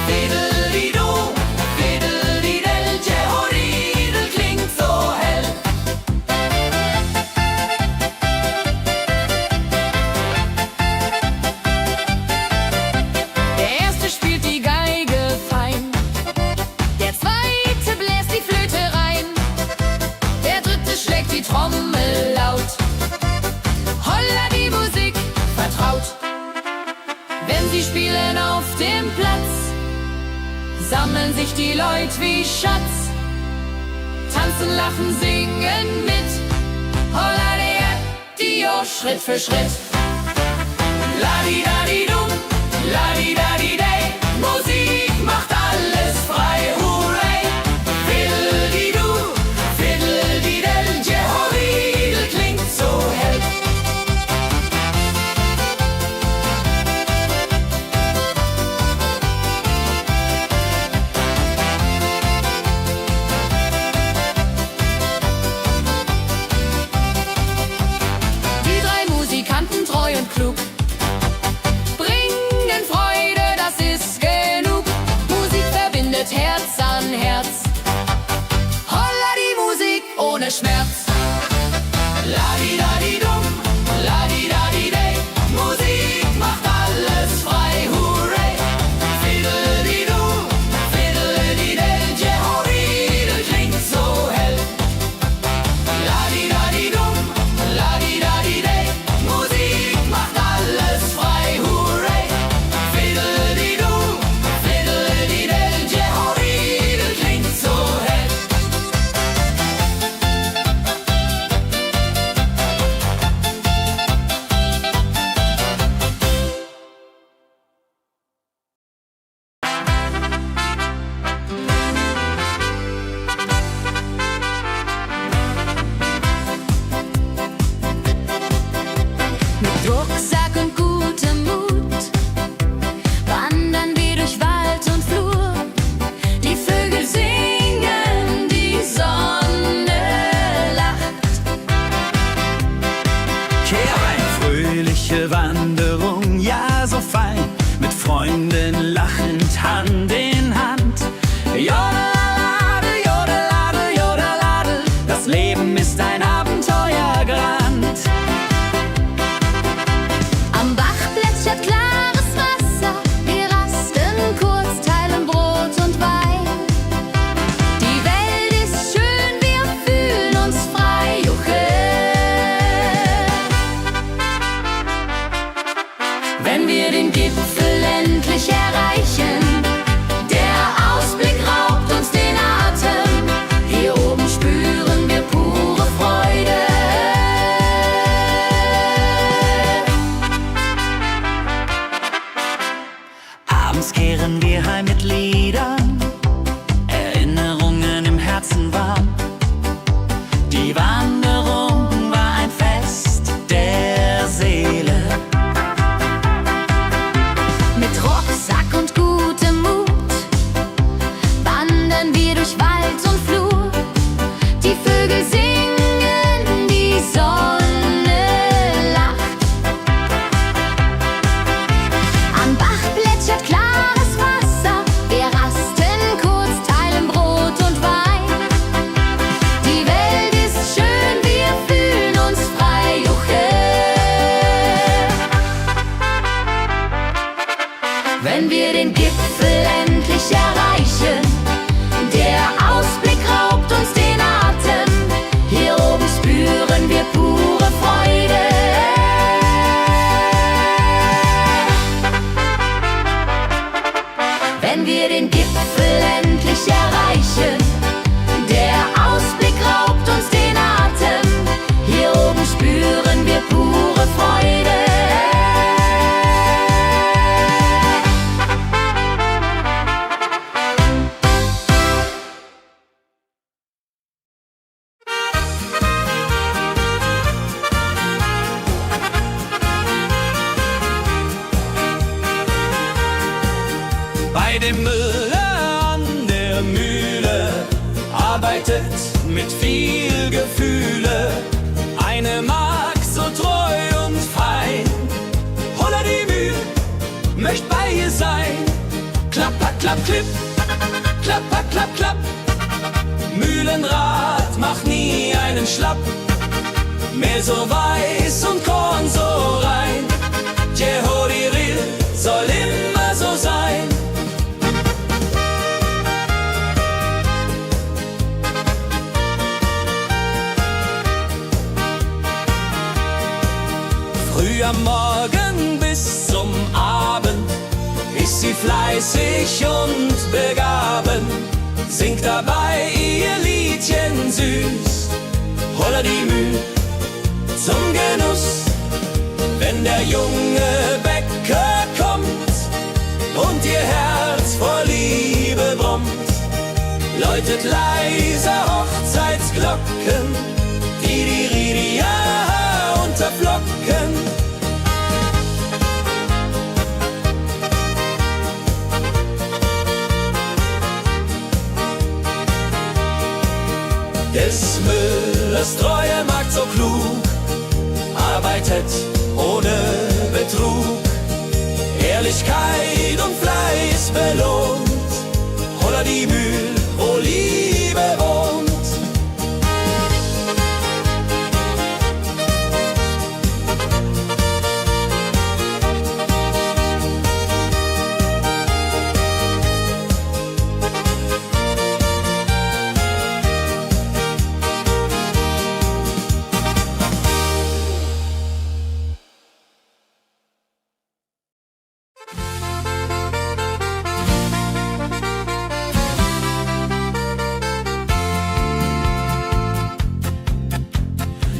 Fiddelidu, fiddelidel, Jehoridel klingt so hell. Der erste spielt die Geige fein, der zweite bläst die Flöte rein, der dritte schlägt die Trommel laut. Holla, die Musik vertraut. Wenn sie spielen auf dem Platz, sammeln sich die Leute wie Schatz. Tanzen, lachen, singen mit. Holla, der Dio, Schritt für Schritt. Ladidadidum, ladidadidei, Musik macht alles frei, hurray! Fiddelidu, fiddelidel, Jehoridel klingt so hell. Die drei Musikanten, treu und klug, bringen Freude, das ist genug. Musik verbindet Herz an Herz. Holla, die Musik ohne Schmerz. Ladidadidum, ladidadidei, Musik macht alles frei, hurray! Fiddelidu, fiddelidel, Jehoridel klingt so hell. Ladidadidum, ladidadidei, Musik macht alles frei, hurray! Fiddelidu, fiddelidel, Jehoridel klingt so hell. Mit Rucksack und gutem Mut wandern wir durch Wald und Flur. Die Vögel singen, die Sonne lacht. Eine fröhliche Wanderung, ja so fein, mit Freunden lachend Hand in Hand. Jodelade, jodelade, jodelade, das Leben ist ein Abenteuergrand. Am Bach plätschert klares Wasser, wir rasten kurz, teilen Brot und Wein. Die Welt ist schön, wir fühlen uns frei, juche. Wenn wir den Gipfel endlich erreichen, Abends kehren wir heim mit Liedern, Erinnerungen im Herzen warm. Die Wanderung war ein Fest der Seele. Mit Rucksack und gutem Mut wandern wir durch Wald und Flur. Die Vögel singen, die Sonne lacht. Am Bach plätschert klares Wasser. Wir rasten kurz, teilen Brot und Wein. Die Welt ist schön, wir fühlen uns frei. Juche. Wenn wir den Gipfel endlich erreichen, der Ausblick raubt uns den Atem. Hier oben spüren wir pure Freude. Wenn wir den Gipfel endlich erreichen, der Ausblick raubt uns den Atem. Hier oben spüren wir pure Freude. Bei dem Müller an der Mühle arbeitet mit viel Gefühle eine Magd so treu und fein. Holla die Mühl, möcht bei ihr sein. Klapper, klapp, klipp, klapper, klapp, klapp. Mühlenrad macht nie einen Schlapp. Mehr so weiß und Korn so rein. Jehoriril soll immer so sein. Früh am Morgen bis zum Abend ist sie fleißig und begaben, singt dabei ihr Liedchen süß. Holla die Mühl zum Genuss, wenn der junge Bäcker kommt und ihr Herz vor Liebe brummt, läutet leise Hochzeitsglocken, die Ridia unterflocken. Des Müllers treue Magd so klug, arbeitet ohne Betrug, Ehrlichkeit und Fleiß belohnt. Holla die Mühl, wo Liebe wohnt.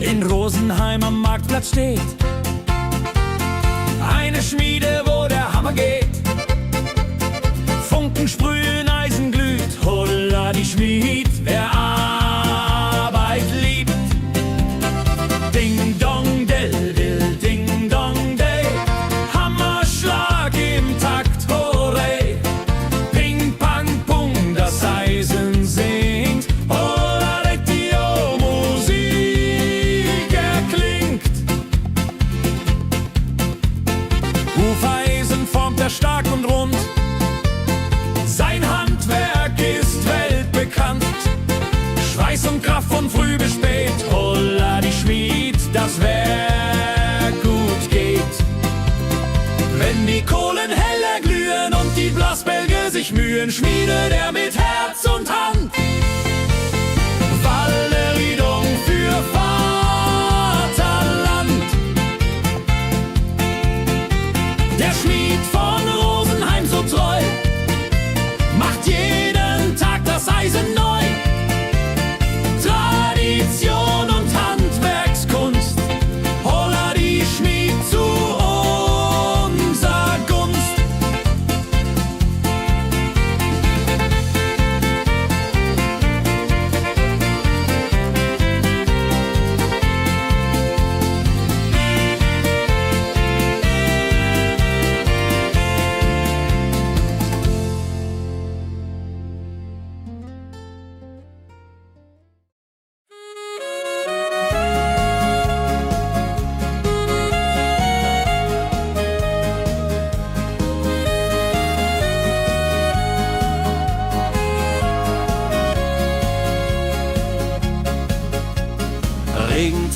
In Rosenheim am Marktplatz steht eine Schmiede, wo der Hammer geht. Funken sprühen, Eisen glüht, holla die Schmied, wer Arbeit liebt. Ding dong del, dill, ding dong day, Hammerschlag im Takt, hooray. Ping pang pung, das Eisen singt, holla Retio, Musik erklingt. Hufeisen formt er stark und rund, sein Handwerk ist weltbekannt. Schweiß und Kraft von früh bis spät, holla die Schmied, das Werk gut geht. Wenn die Kohlen heller glühen und die Blasbälge sich mühen, schmiedet er mit Herz und Hand Walleriedung für Vaterland. Der Schmied von Rosenheim so treu macht jeden Tag das Eisen neu. Tradition und Handwerkskunst, holla die Schmied zu unser Gunst.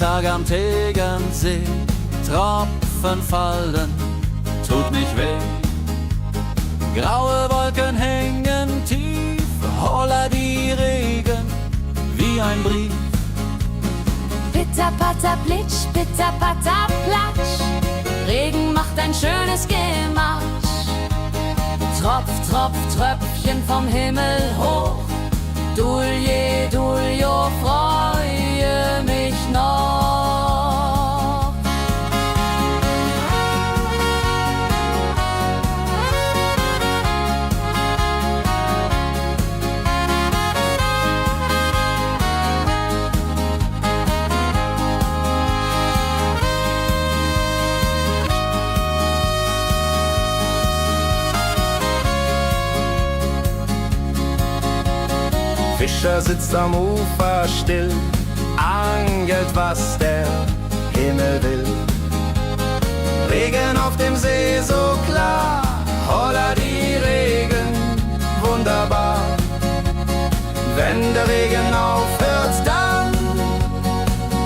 Regentag am Tegernsee, Tropfen fallen, tut nicht weh. Graue Wolken hängen tief, holla die Regen wie ein Brief. Pitter, patter, plitsch, pitter, patter, platsch. Regen macht ein schönes Gematsch. Tropf, Tropf, Tröpfchen vom Himmel hoch. Dulje, Duljo, freue mich noch. Fischer sitzt am Ufer still, angelt, was der Himmel will. Regen auf dem See so klar, holla die Regen, wunderbar. Wenn der Regen aufhört, dann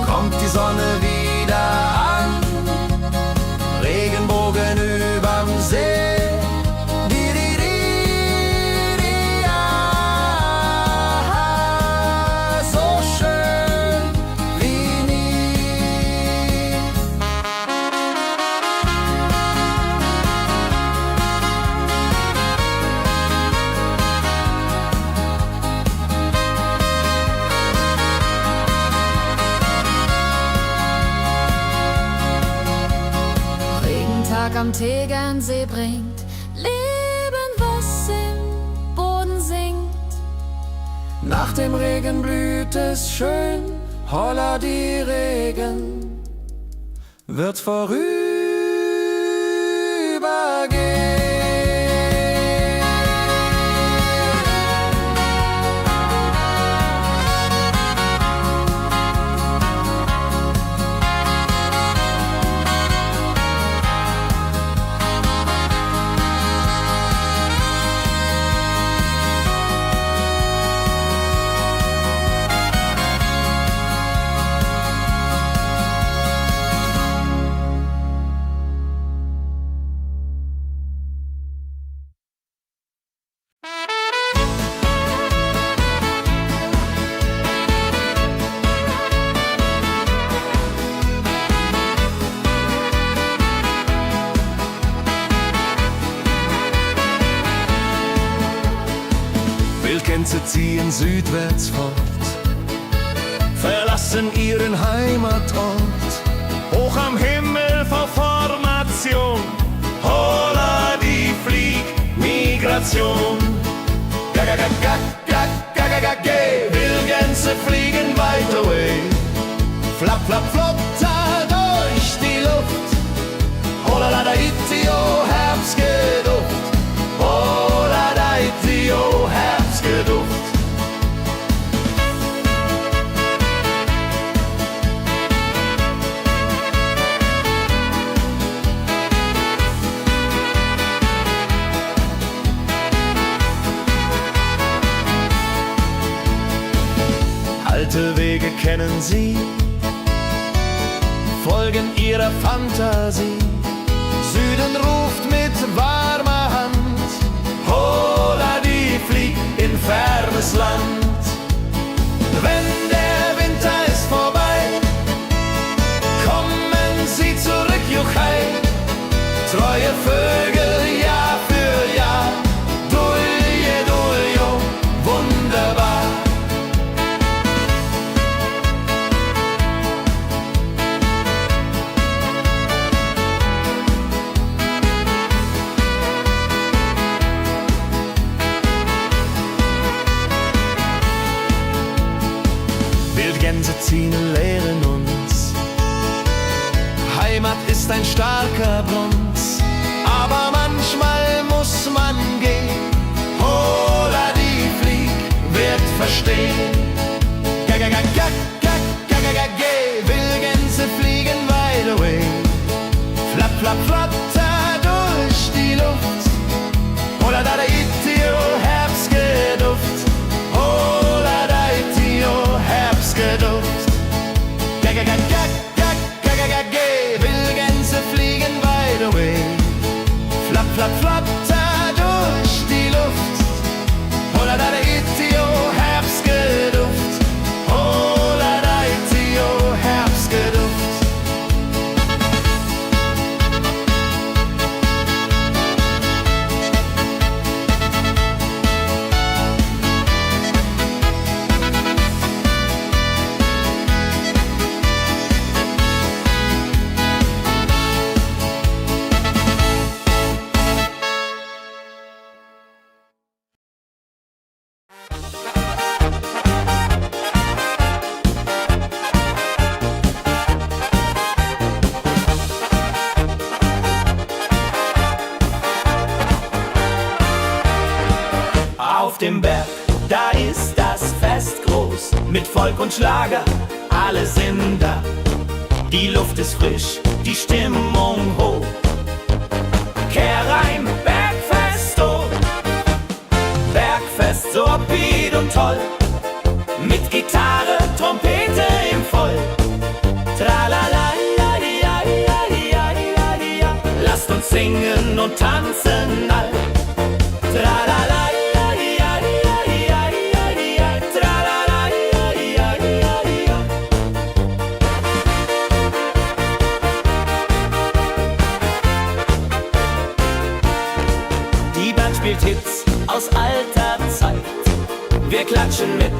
kommt die Sonne wieder an. Regenbogen überm See. Am Tegernsee bringt Leben, was im Boden singt. Nach dem Regen blüht es schön, holla die Regen wird vorübergehen. Wildgänse ziehen südwärts fort, verlassen ihren Heimatort. Hoch am Himmel vor Formation, holla die Fliegmigration. Wildgänse fliegen weit away, flapp, flapp, flop, durch die Luft. Holla la da itio, Herbstgeduft. Holla da itio, Herbstgeduft. Alte Wege kennen sie, folgen ihrer Fantasie. Süden ruft mit warmer Hand, holla die flieg in fernes Land. Wenn der Winter ist vorbei, kommen sie zurück, Juchai. Treue Vögel Jahr für Jahr, Dulje, Duljo, wunderbar. Auf dem Berg, da ist das Fest groß, mit Volk und Schlager, alle sind da. Die Luft ist frisch, die Stimmung hoch. Kehr rein, Bergfest, oh. Bergfest, so upbeat und toll. Mit Gitarre, Trompete im Voll. Tralala, lasst uns singen und tanzen all. Tralala, die Band spielt Hits aus alter Zeit. Wir klatschen mit,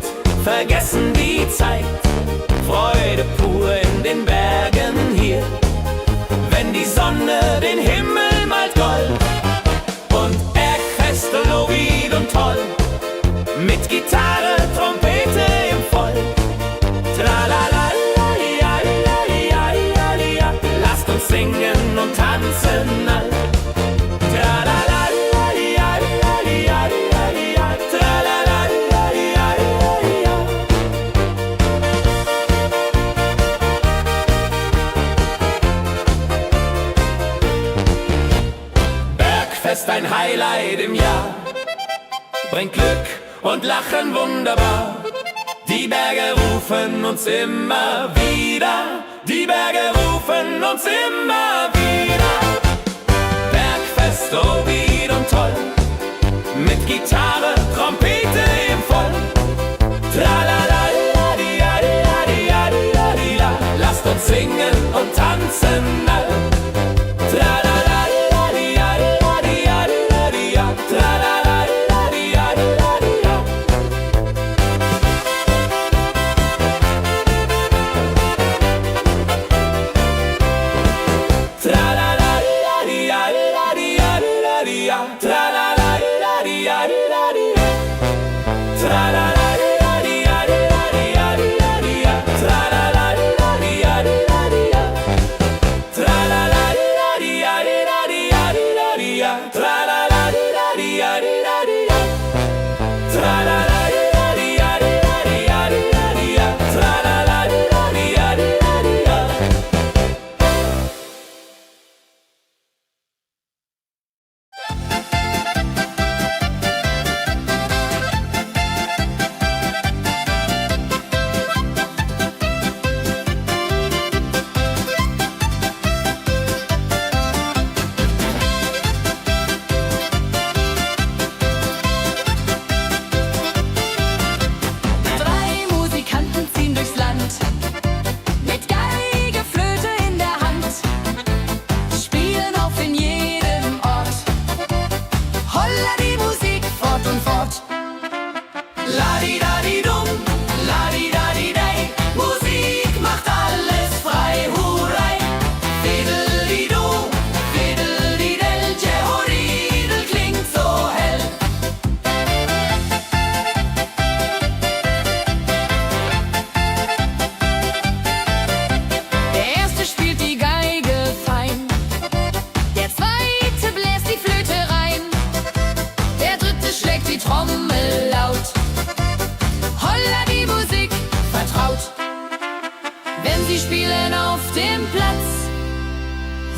vergessen die Zeit. Freude pur in den Bergen hier, wenn die Sonne den Himmel malt gold. Und Bergfest, Lovid und toll, mit Gitarre, Trompete im Voll. Tralala, lasst uns singen und tanzen all. Tralala, Bergfest, ein Highlight im Jahr, bringt Glück und Lachen wunderbar. Die Berge rufen uns immer wieder, die Berge rufen uns immer wieder. Bergfest, so wied und toll, mit Gitarre, Trompete im Voll. Tralala, lasst uns singen und tanzen all. Tralala,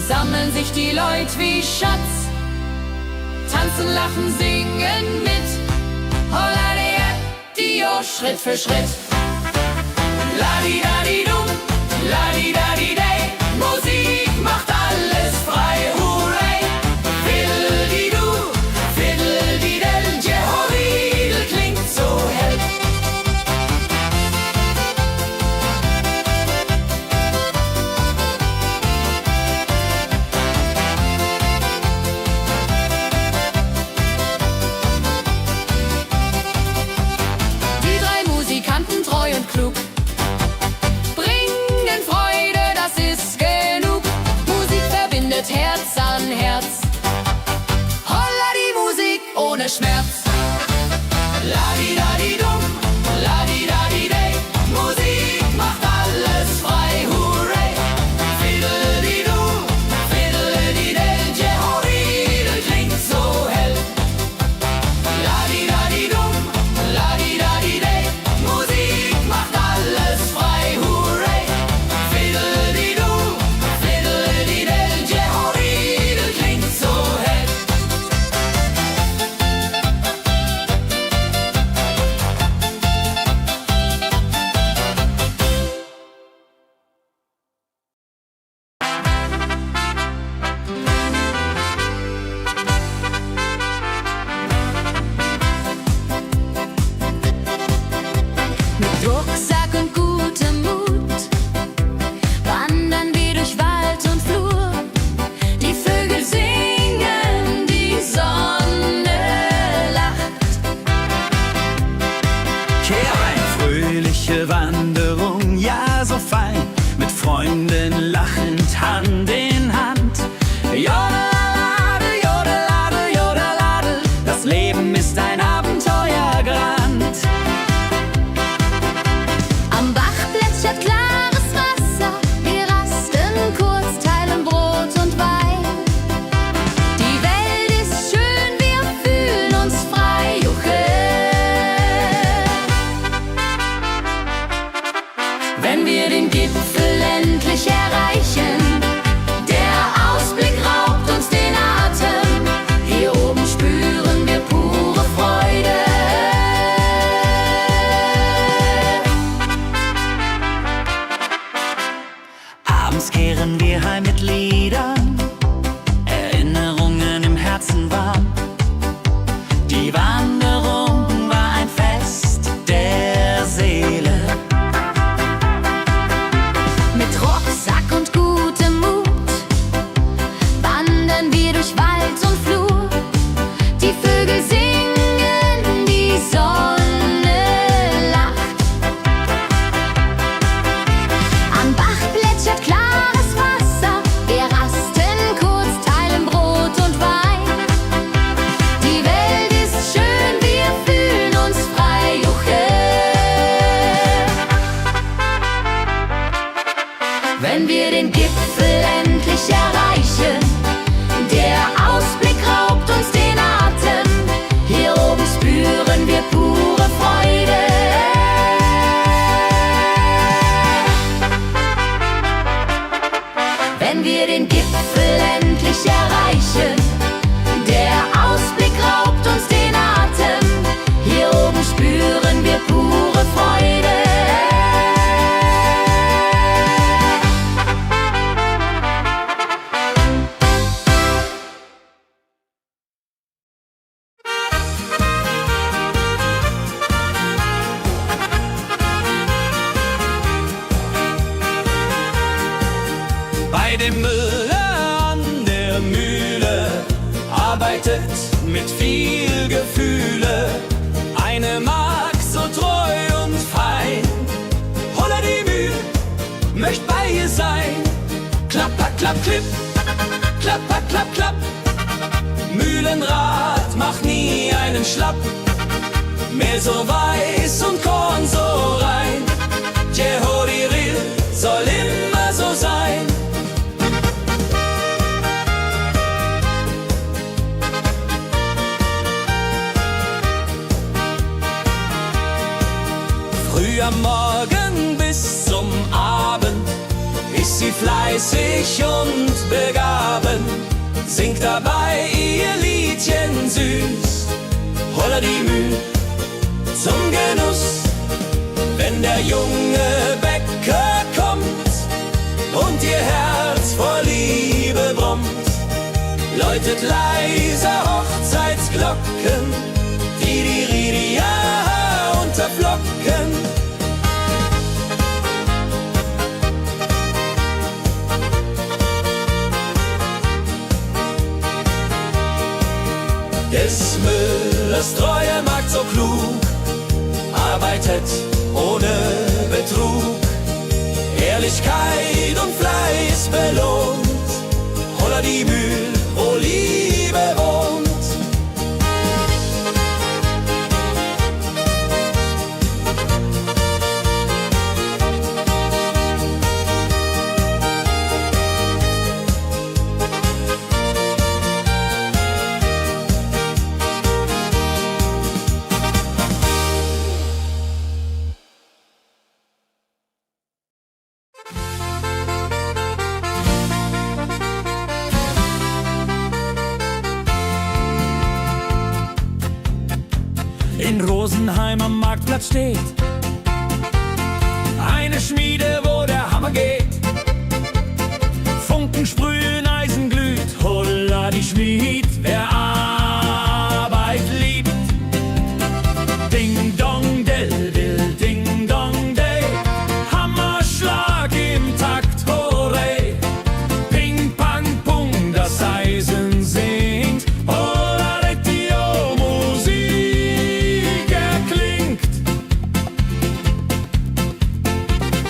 sammeln sich die Leute wie Schatz, tanzen, lachen, singen mit. Holla Dio, Schritt für Schritt. Ladi-dadi-dum, ladi-dadi-day, Musik macht alles frei, hurray. Fiddle-di-du, fiddle-di-del, Jehoridel klingt so hell. Die drei Musikanten, treu und klug, bringen Freude, das ist genug. Musik verbindet Herz an Herz. Holla die Musik ohne Schmerz. Ladi-dadi-dum, ladi-dadi-day, Musik macht alles frei, hurray. Fiddle-di-du, fiddle-di-del, Jehoridel klingt so hell. Ladi-dadi-dum, dem Müller an der Mühle arbeitet mit viel Gefühle eine Magd so treu und fein. Holla die Mühl, möcht bei ihr sein. Klapper, klapp, klipp, klapper, klapp, klapp. Mühlenrad macht nie einen Schlapp. Mehl so weiß und Korn so rein. Jehodiril soll immer so sein. Früh am Morgen bis zum Abend ist sie fleißig und begaben, singt dabei ihr Liedchen süß. Holla die Mühl zum Genuss, wenn der junge Bäcker kommt und ihr Herz vor Liebe brummt, läutet leise Hochzeitsglocken, die Ridia unterflocken. Des Müllers treue Magd so klug, arbeitet ohne Betrug, Ehrlichkeit und Fleiß belohnt. Holla die Mühl, wo Liebe wohnt. In Rosenheim am Marktplatz steht eine Schmiede, wo der Hammer geht. Funken sprühen, Eisen glüht, holla die Schmied, wer Arbeit liebt. Ding dong del dill, ding dong day, Hammerschlag im Takt, hooray. Ping pang pung, das Eisen singt, holla retio, Musik erklingt.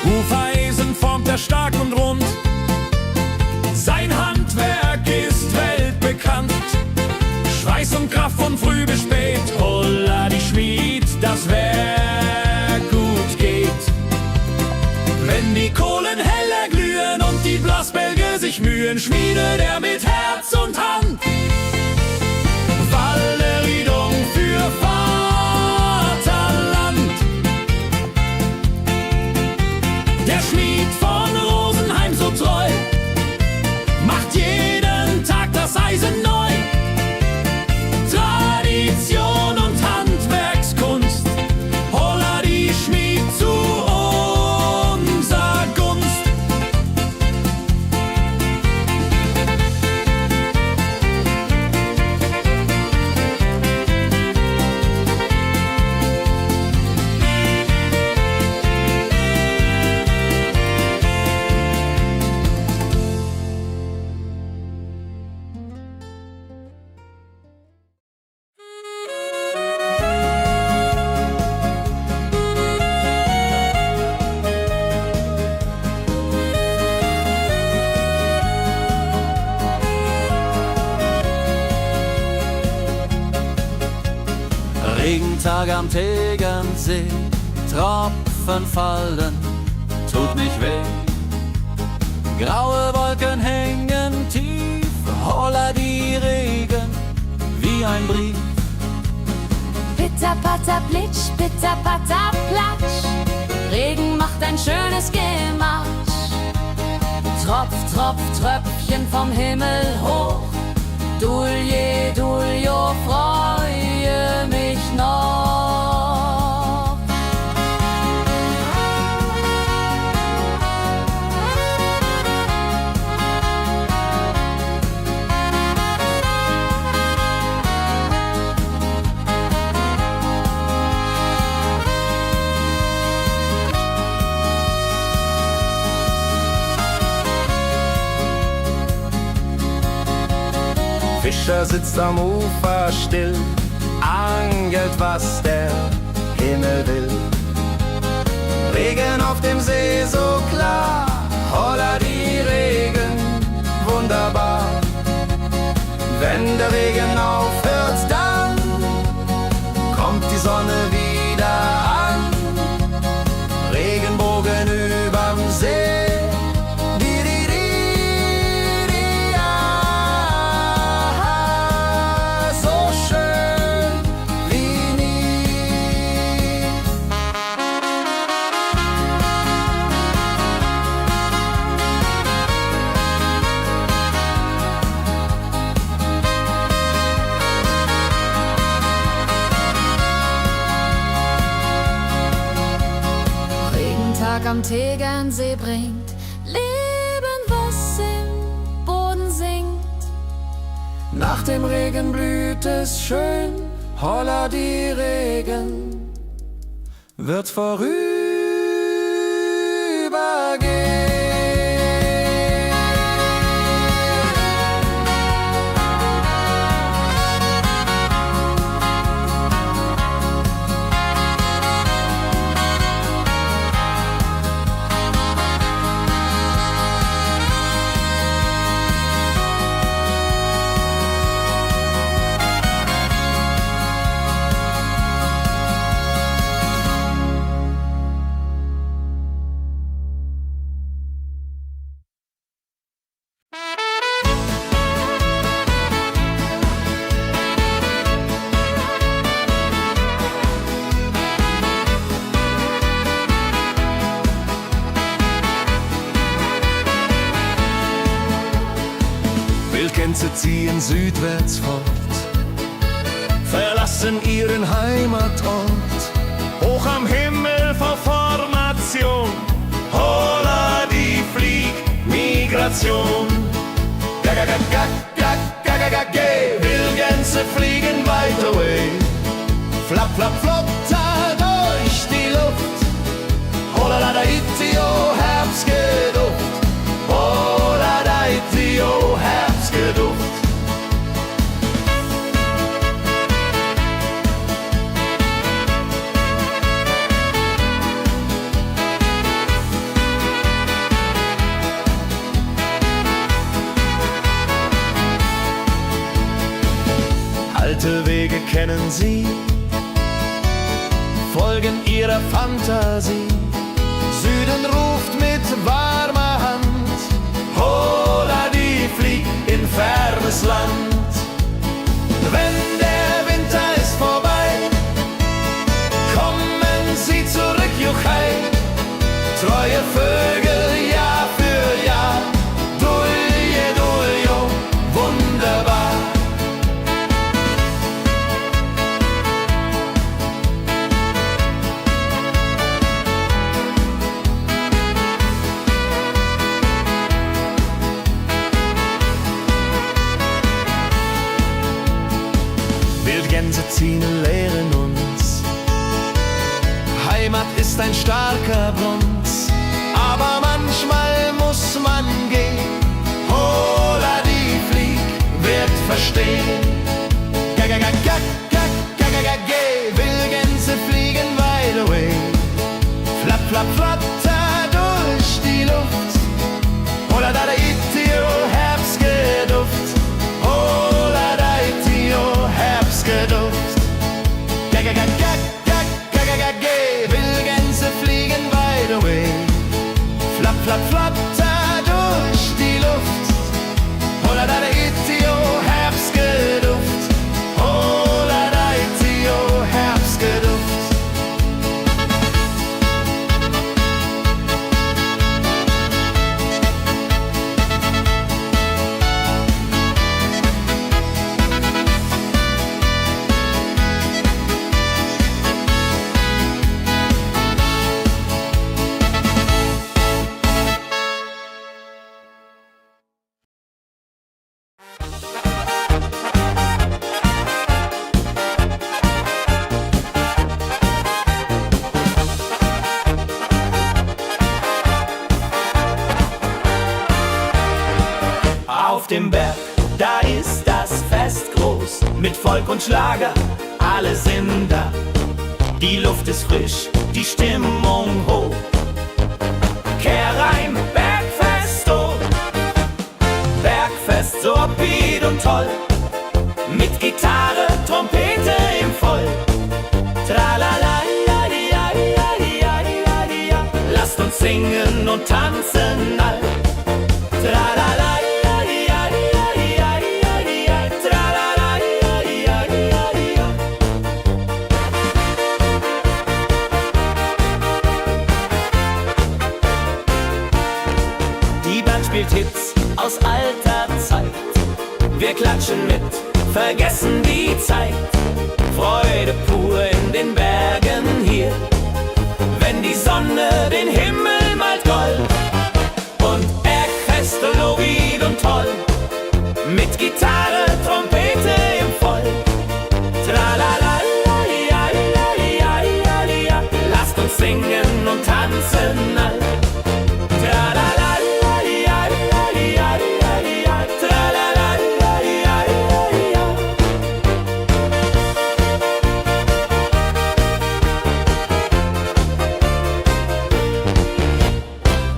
Hufeisen formt er stark und rund, sein Handwerk ist weltbekannt. Schweiß und Kraft von früh bis spät, holla die Schmied, das Werk gut geht. Wenn die Kohlen heller glühen und die Blasbälge sich mühen, schmiedet er mit Herz und Hand Walleridung für Vaterland. Der Schmied von Rosenheim so treu macht jeden Tag das Eisen neu. Tradition und Handwerkskunst, holla die Schmied zu unser Gunst. Regentag am Tegernsee, Tropfen fallen, tut nicht weh. Graue Wolken hängen tief, holla die Regen wie ein Brief. Pitter, patter, plitsch, pitter, patter, platsch. Regen macht ein schönes Gematsch. Tropf, Tropf, Tröpfchen vom Himmel hoch. Dulje, Duljo, freue mich noch. Fischer sitzt am Ufer still, angelt, was der Himmel will. Regen auf dem See so klar, holla die Regen, wunderbar. Wenn der Regen aufhört, dann kommt die Sonne wieder an. Regenbogen überm See. Am Tegernsee bringt Leben, was im Boden sinkt. Nach dem Regen blüht es schön, holla die Regen wird vorübergehen. Wildgänse ziehen südwärts fort, verlassen ihren Heimatort. Hoch am Himmel vor Formation, holla die Fliegmigration. Wildgänse fliegen weit away, flapp, flapp, flop, da durch die Luft. Holla da itio, Herbstgeduft. Holla da itio, Herbstgeduft. Alte Wege kennen sie, folgen ihrer Fantasie. Süden ruft mit warmer Hand, holla die flieg in fernes Land. Wenn der Winter ist vorbei, kommen sie zurück, juchai. Treue Vögel Jahr für Jahr, dulje, duljo, wunderbar. Wildgänse ziehen, lehren uns, Heimat ist ein starker Bruns, aber manchmal muss man gehen. Holla die Flieg wird verstehen. Wildgänse fliegen wide away, flapp, flapp, flatter durch die Luft. Holla da itio, Herbstgeduft. Holla da itio, Herbstgeduft. Wildgänse fliegen wide away, flapp, flapp, flatter durch die Luft. Holla da itio, Herbstgeduft. Rock und Schlager, alle sind da. Die Luft ist frisch, die Stimmung hoch. Kehrreim, Bergfest, oh. Bergfest, so upbeat und toll. Mit Gitarre, Trompete im Voll. Tralala, ja, ja, ja, ja, ja, ja. Lasst uns singen und tanzen all. Tralala, ja, ja, ja, ja, ja, ja. Tralala, ja, ja, ja, ja. Die Band spielt Hits aus alter Zeit. Wir klatschen mit, vergessen die Zeit. Freude pur in den Bergen hier, wenn die Sonne den Himmel malt gold. Und Bergfest, Lovid und toll, mit Gitarre, Trompete im Voll. Tralala, ja, ja, ja, ja, ja. Lasst uns singen und tanzen all. Tralala, ja, ja, ja, ja, ja. Tralala, ja, ja, ja, ja.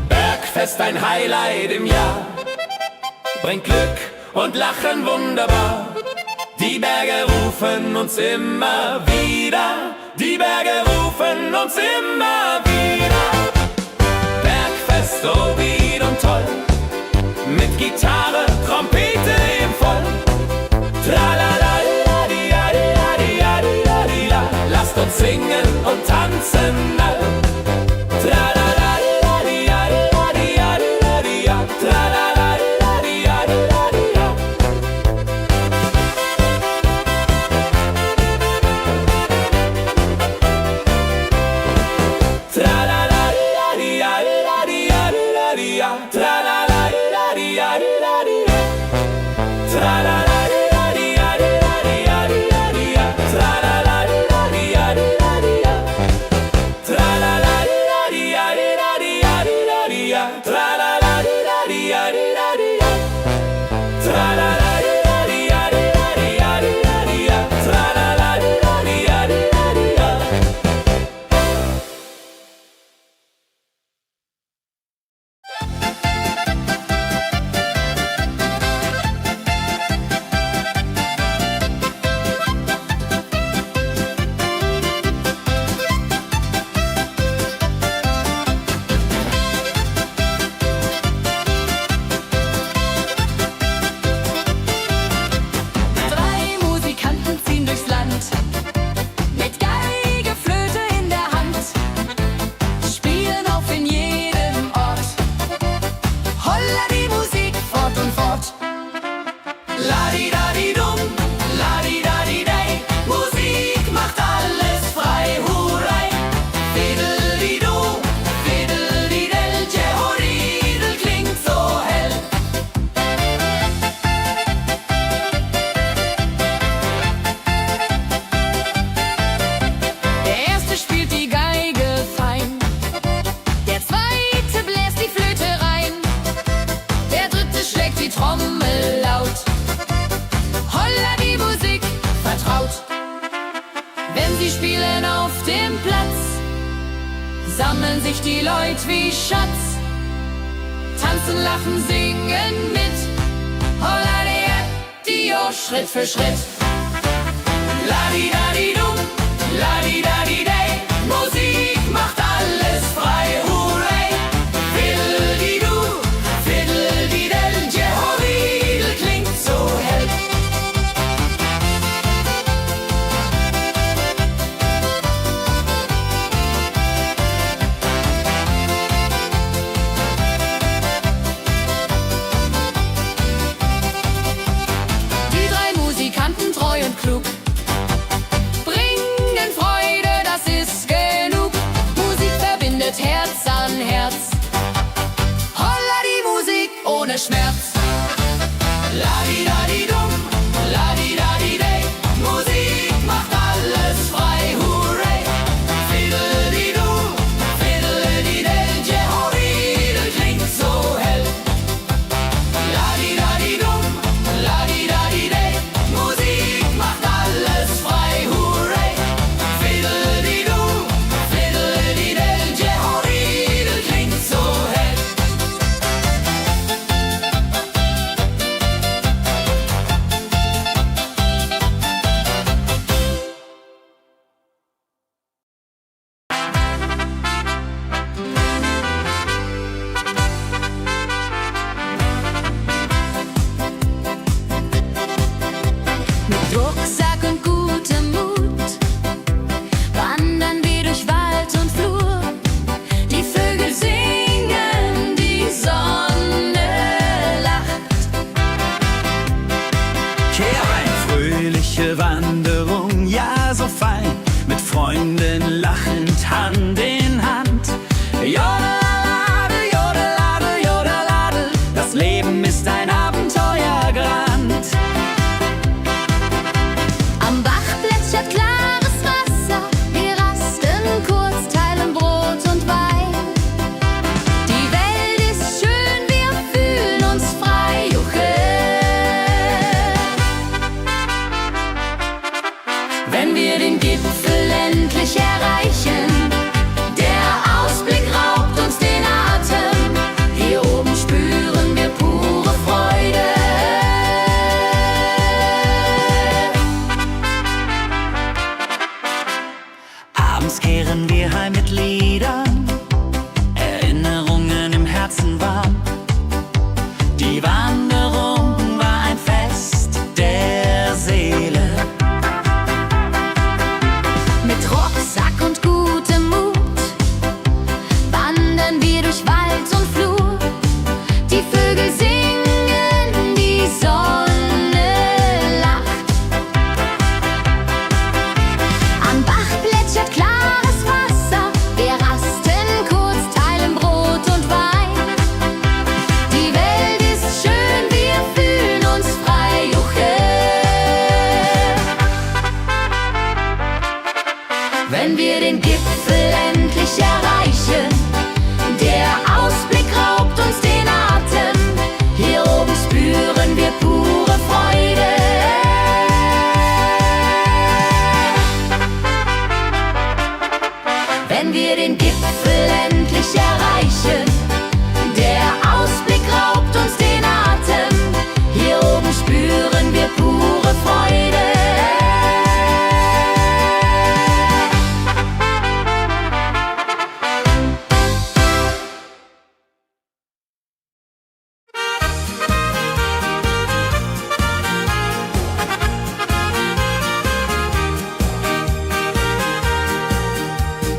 Bergfest, ein Highlight im Jahr, bringt Glück und Lachen wunderbar. Die Berge rufen uns immer wieder, die Berge rufen uns immer wieder. Bergfest, so weit und toll, mit Gitarre, Trompete im Voll. Tralala, la, di, la, di, la, di, la, di, la, di, la. Lasst uns singen und tanzen all. Tralala, la, di, la, di, la, di, la, di, la, di, la. Tralala, la, di, la, di, la, di, la. Tralala, la, di, la, di, la, di, la, di, la, di, la. Tralala, la, di, la, di, la, di, la. Tralala, la, di, la, di, la, di, la, di, la, di, la. Tralala, la, di, la, di, la, di, la. Tralala, la, di, la, di, la, di, la, di, la, di, la. Tralala, la, di, la, di, la, di, la. Tralala, la, di, la, di, la, di, la, di, la, di, la. Tralala, la, di, la, di, la, di, la. Drei Musikanten ziehen durchs Land, mit Geige, Flöte in der Hand, spielen auf in jedem Ort. Holla die Musik fort und fort. La-di-da-di-dum, la-di-da-di-day. Musik macht alles frei, hurray. Fiddle-di-du, fiddle-di-del, Jehoridel klingt so hell. Der erste spielt die Geige fein, der zweite bläst die Flöte rein, der dritte schlägt die Trommel laut. Holla die Musik vertraut. Wenn sie spielen auf dem Platz, sammeln sich die Leute wie Schatz, tanzen, lachen, singen mit. Holla die Schritt für Schritt. La-di-da-di-dum, la-di-da-di-day. Musik macht alles frei, hurray. Fiddle-di-du, fiddle-di-del, Jehoridel klingt so hell. Die drei Musikanten treu und klug bringen Freude, das ist genug. Musik verbindet Herz an Herz. Holla die Musik ohne Schmerz. La-di-da-di-dum, la-di-da-di-day. Musik macht alles frei, hurray. Fiddle-di-du, fiddle-di-del, Jehoridel klingt so hell. La-di-da-di-dum, la-di-da-di-day. Musik macht alles wenn wir den Gipfel endlich erreichen. Der Ausblick raubt uns den Atem, hier oben spüren wir pure Freude. Abends kehren wir heim mit Liedern, Erinnerungen im Herzen warm. Die Wanderung war ein Fest der Seele. Mit Rucksack und gutem Mut wandern wir durch Wald und Flur. Die Vögel singen, die Sonne lacht. Am Bach plätschert klares Wasser, wir rasten kurz, teilen Brot und Wein. Die Welt ist schön, wir fühlen uns frei, juche. Wenn wir den Gipfel endlich erreichen, der Ausblick raubt uns den Atem, hier oben spüren wir pure Freude. Wenn wir den Gipfel endlich erreichen, der Ausblick raubt uns den Atem, hier oben spüren wir pure Freude.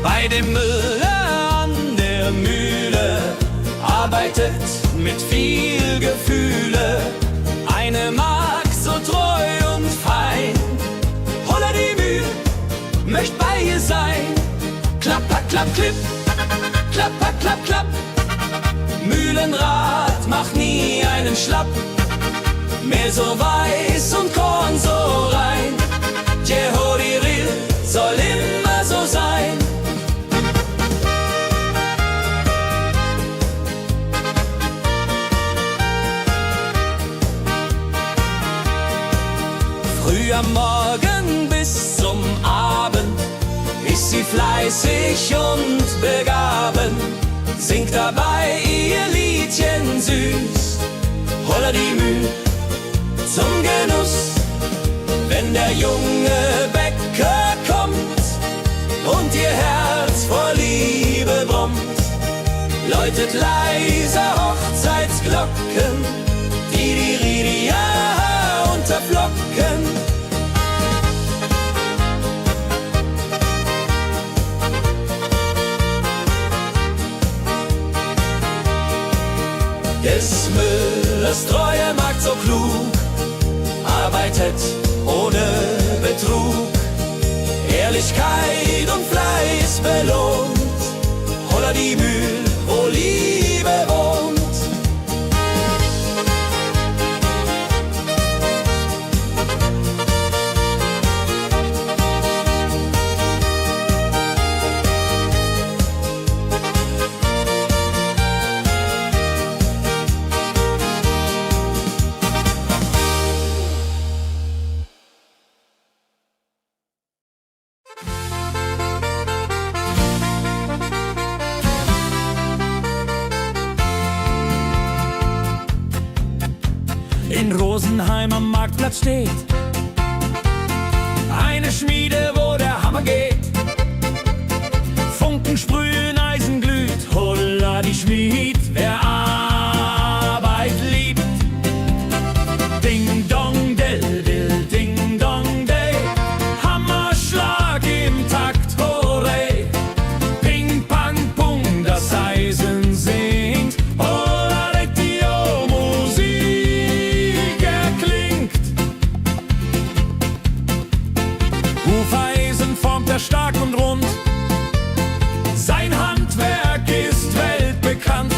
Bei dem Müller an der Mühle arbeitet mit viel Gefühle eine Magd so treu und fein. Holla die Mühle, möcht bei ihr sein. Klapper, klapp, klipp, klapper, klapp, klapp. Mühlenrad macht nie einen Schlapp. Mehl so weiß und Korn so rein. Jehodiril soll immer so sein. Früh am Morgen bis zum Abend ist sie fleißig und begaben, singt dabei ihr Liedchen süß. Holla die Müh zum Genuss, wenn der junge Bäcker kommt und ihr Herz vor Liebe brummt, läutet leiser Hochzeitsglocken, die Ridia unterflocken. Des Müllers treue Magd so klug, arbeitet ohne Betrug, Ehrlichkeit und Fleiß belohnt. Holla die Mühl, wo Liebe wohnt. In Rosenheim am Marktplatz steht eine Schmiede, wo der Hammer geht. Funken sprühen, Eisen glüht, holla die Schmied, wer Arbeit liebt. Ding dong del dill, ding dong day, Hammerschlag im Takt, hurray. Ping pang pung, das Eisen singt, holla die Musik erklingt. Hufeisen formt er stark und rund, sein Handwerk ist weltbekannt.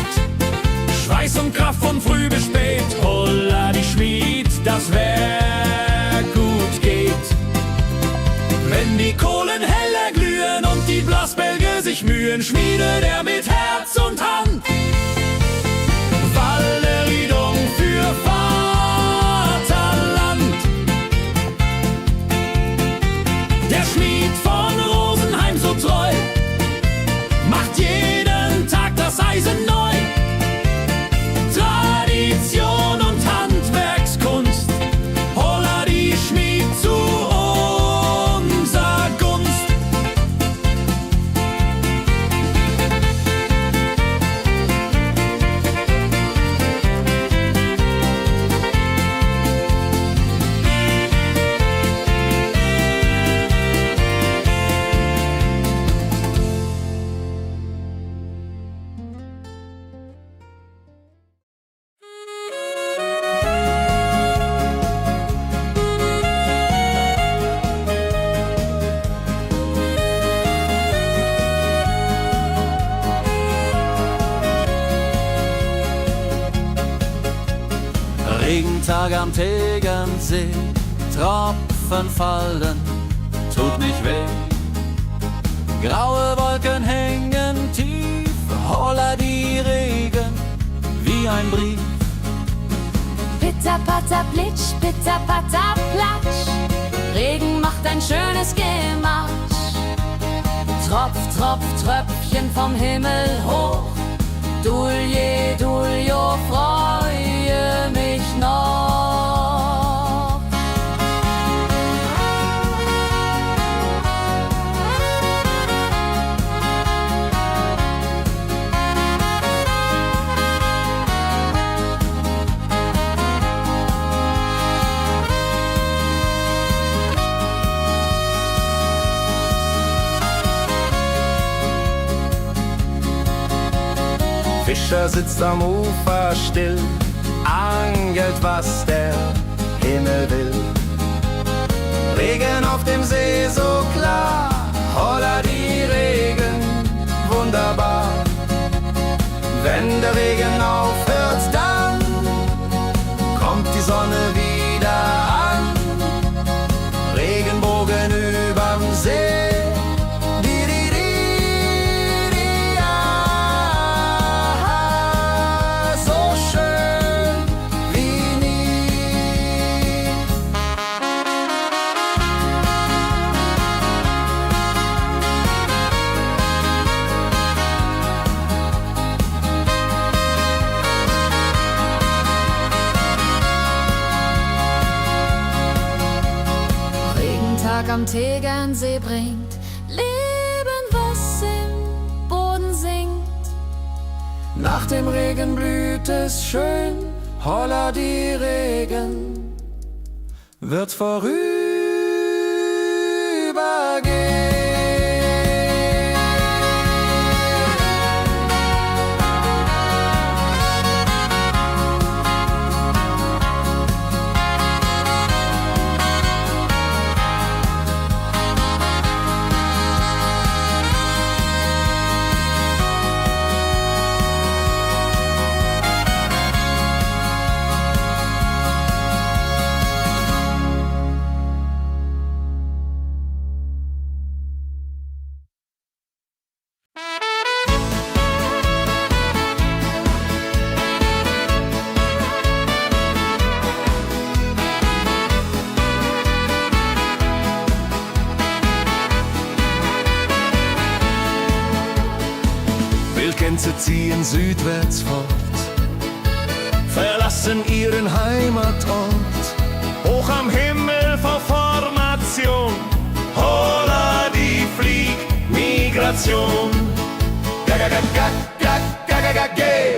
Schweiß und Kraft von früh bis spät, holla die Schmied, das Werk gut geht. Wenn die Kohlen heller glühen und die Blasbälge sich mühen, schmiedet er mit Herz und Hand Walleriedung für Vaterland. Der Schmied von Rosenheim so treu macht jeden Tag das Eisen neu. Tradition und Handwerkskunst, holla die Schmied zu unser Gunst. Regentag am Tegernsee, Tropfen fallen, tut nicht weh. Graue Wolken hängen tief, holla die Regen wie ein Brief. Pitter, patter, plitsch, pitter, patter, platsch. Regen macht ein schönes Gematsch. Tropf, tropf, Tröpfchen vom Himmel hoch. Dulje, duljo, freue mich noch. Fischer sitzt am Ufer still, angelt, was der Himmel will. Regen auf dem See so klar, holla die Regen, wunderbar. Wenn der Regen aufhört, dann kommt die Sonne wieder an. Regenbogen überm See. Am Tegernsee bringt Leben, was im Boden sinkt. Nach dem Regen blüht es schön, holla die Regen wird vorübergehen. Wildgänse ziehen südwärts fort, verlassen ihren Heimatort. Hoch am Himmel vor Formation, holla die Fliegmigration.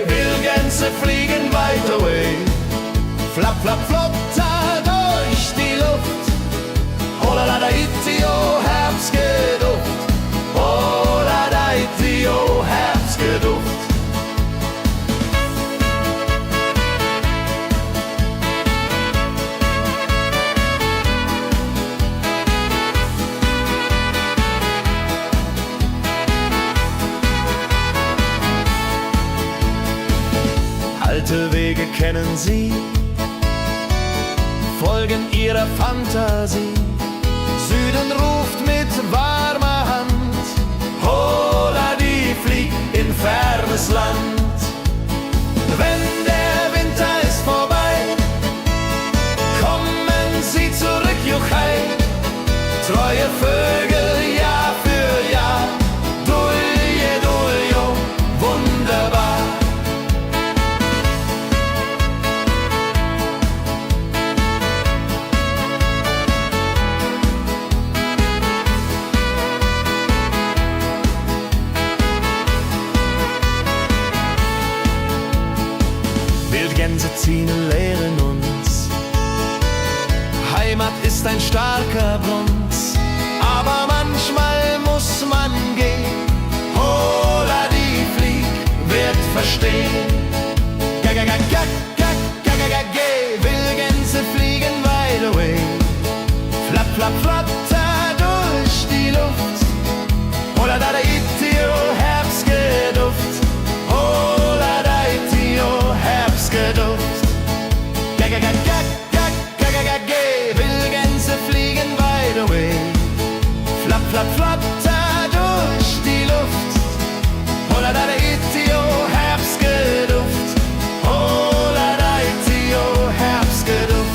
Wildgänse fliegen weit away, flap, flap, flop, da durch die Luft. Holla la da itio, Herbstgeduft. Holla da itio, Herbstgeduft. Alte Wege kennen sie, folgen ihrer Fantasie. Süden ruft mit warmer Hand, holla die flieg in fernes Land. Wenn der Winter ist vorbei, kommen sie zurück, Juchai, treue neue Vögel Jahr für Jahr. Dulje, duljo, wunderbar. Wildgänse ziehen lehren uns. Heimat ist ein starker Bund, aber manchmal muss man gehen. Hola, die Flieg wird verstehen. Geh, Wildgänse fliegen wide away. Flapp, flapp, flatter durch die Luft. Hola, da, itio, Herbstgeduft. Hola, da, itio, Herbstgeduft. Geh, Wildgänse fliegen wide away. Flapp, flapp, flatter durch die Luft. Hola, da, itio, Herbstgeduft. Hola, da, itio, Herbstgeduft.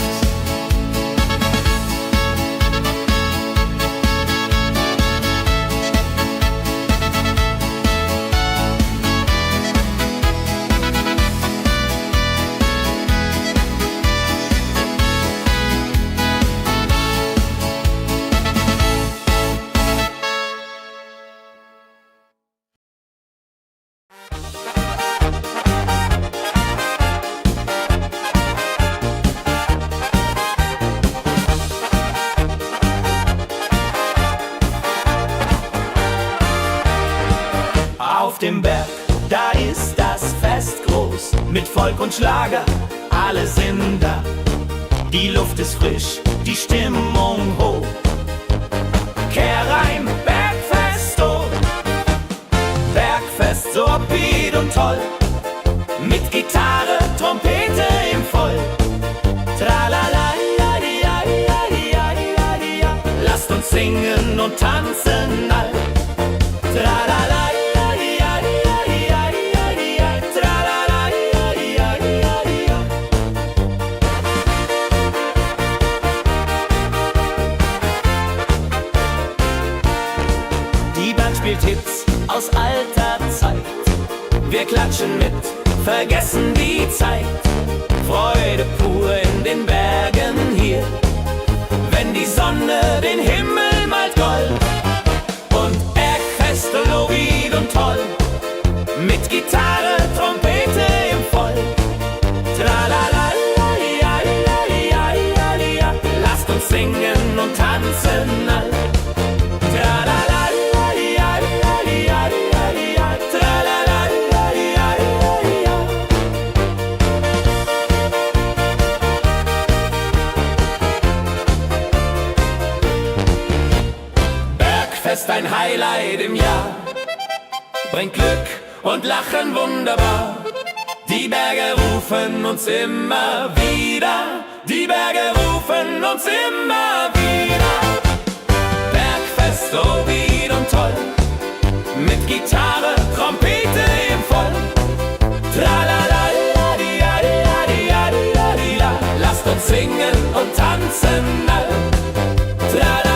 Auf dem Berg, da ist das Fest groß, mit Volk und Schlager, alle sind da. Die Luft ist frisch, die Stimmung hoch. Kehr rein, Bergfest, oh. Bergfest, so upbeat und toll. Mit Gitarre, Trompete im Voll. Tralala, ja, ja, ja, ja, ja, ja. Lasst uns singen und tanzen all. Tralala. Spielt Hits aus alter Zeit. Wir klatschen mit, vergessen die Zeit. Freude pur in den Bergen hier. Wenn die Sonne den Himmel malt gold. Und Bergfest, Lovid und toll. Mit Gitarre, Trompete im Voll. Tralala, ja, ja, ja, ja, ja. Lasst uns singen und tanzen all. Tralala. Ist ein Highlight im Jahr, bringt Glück und Lachen wunderbar. Die Berge rufen uns immer wieder, die Berge rufen uns immer wieder. Bergfest, so wieder und toll, mit Gitarre, Trompete im Voll. Tralala, la, la, la. Lasst uns singen und tanzen all. Tralala.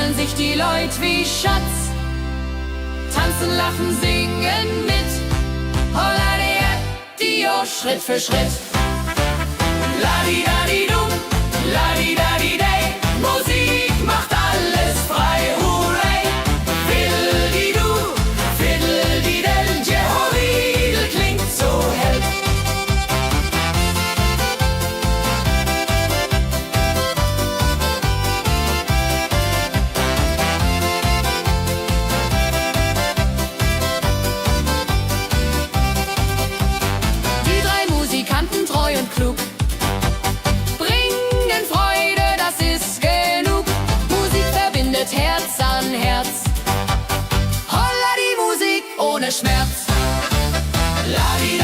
fühlen sich die Leute wie Schatz. Tanzen, lachen, singen mit. Holla die Schritt für Schritt. Ladi-dadi-dum, ladi-dadi-day. Musik macht alles frei, hurray. Fiddle-di-du, fiddle-di-del. Jehoridel klingt so hell. Die drei Musikanten, treu und klug, bringen Freude, das ist genug. Musik verbindet Herz an Herz. Holla die Musik ohne Schmerz. Ladi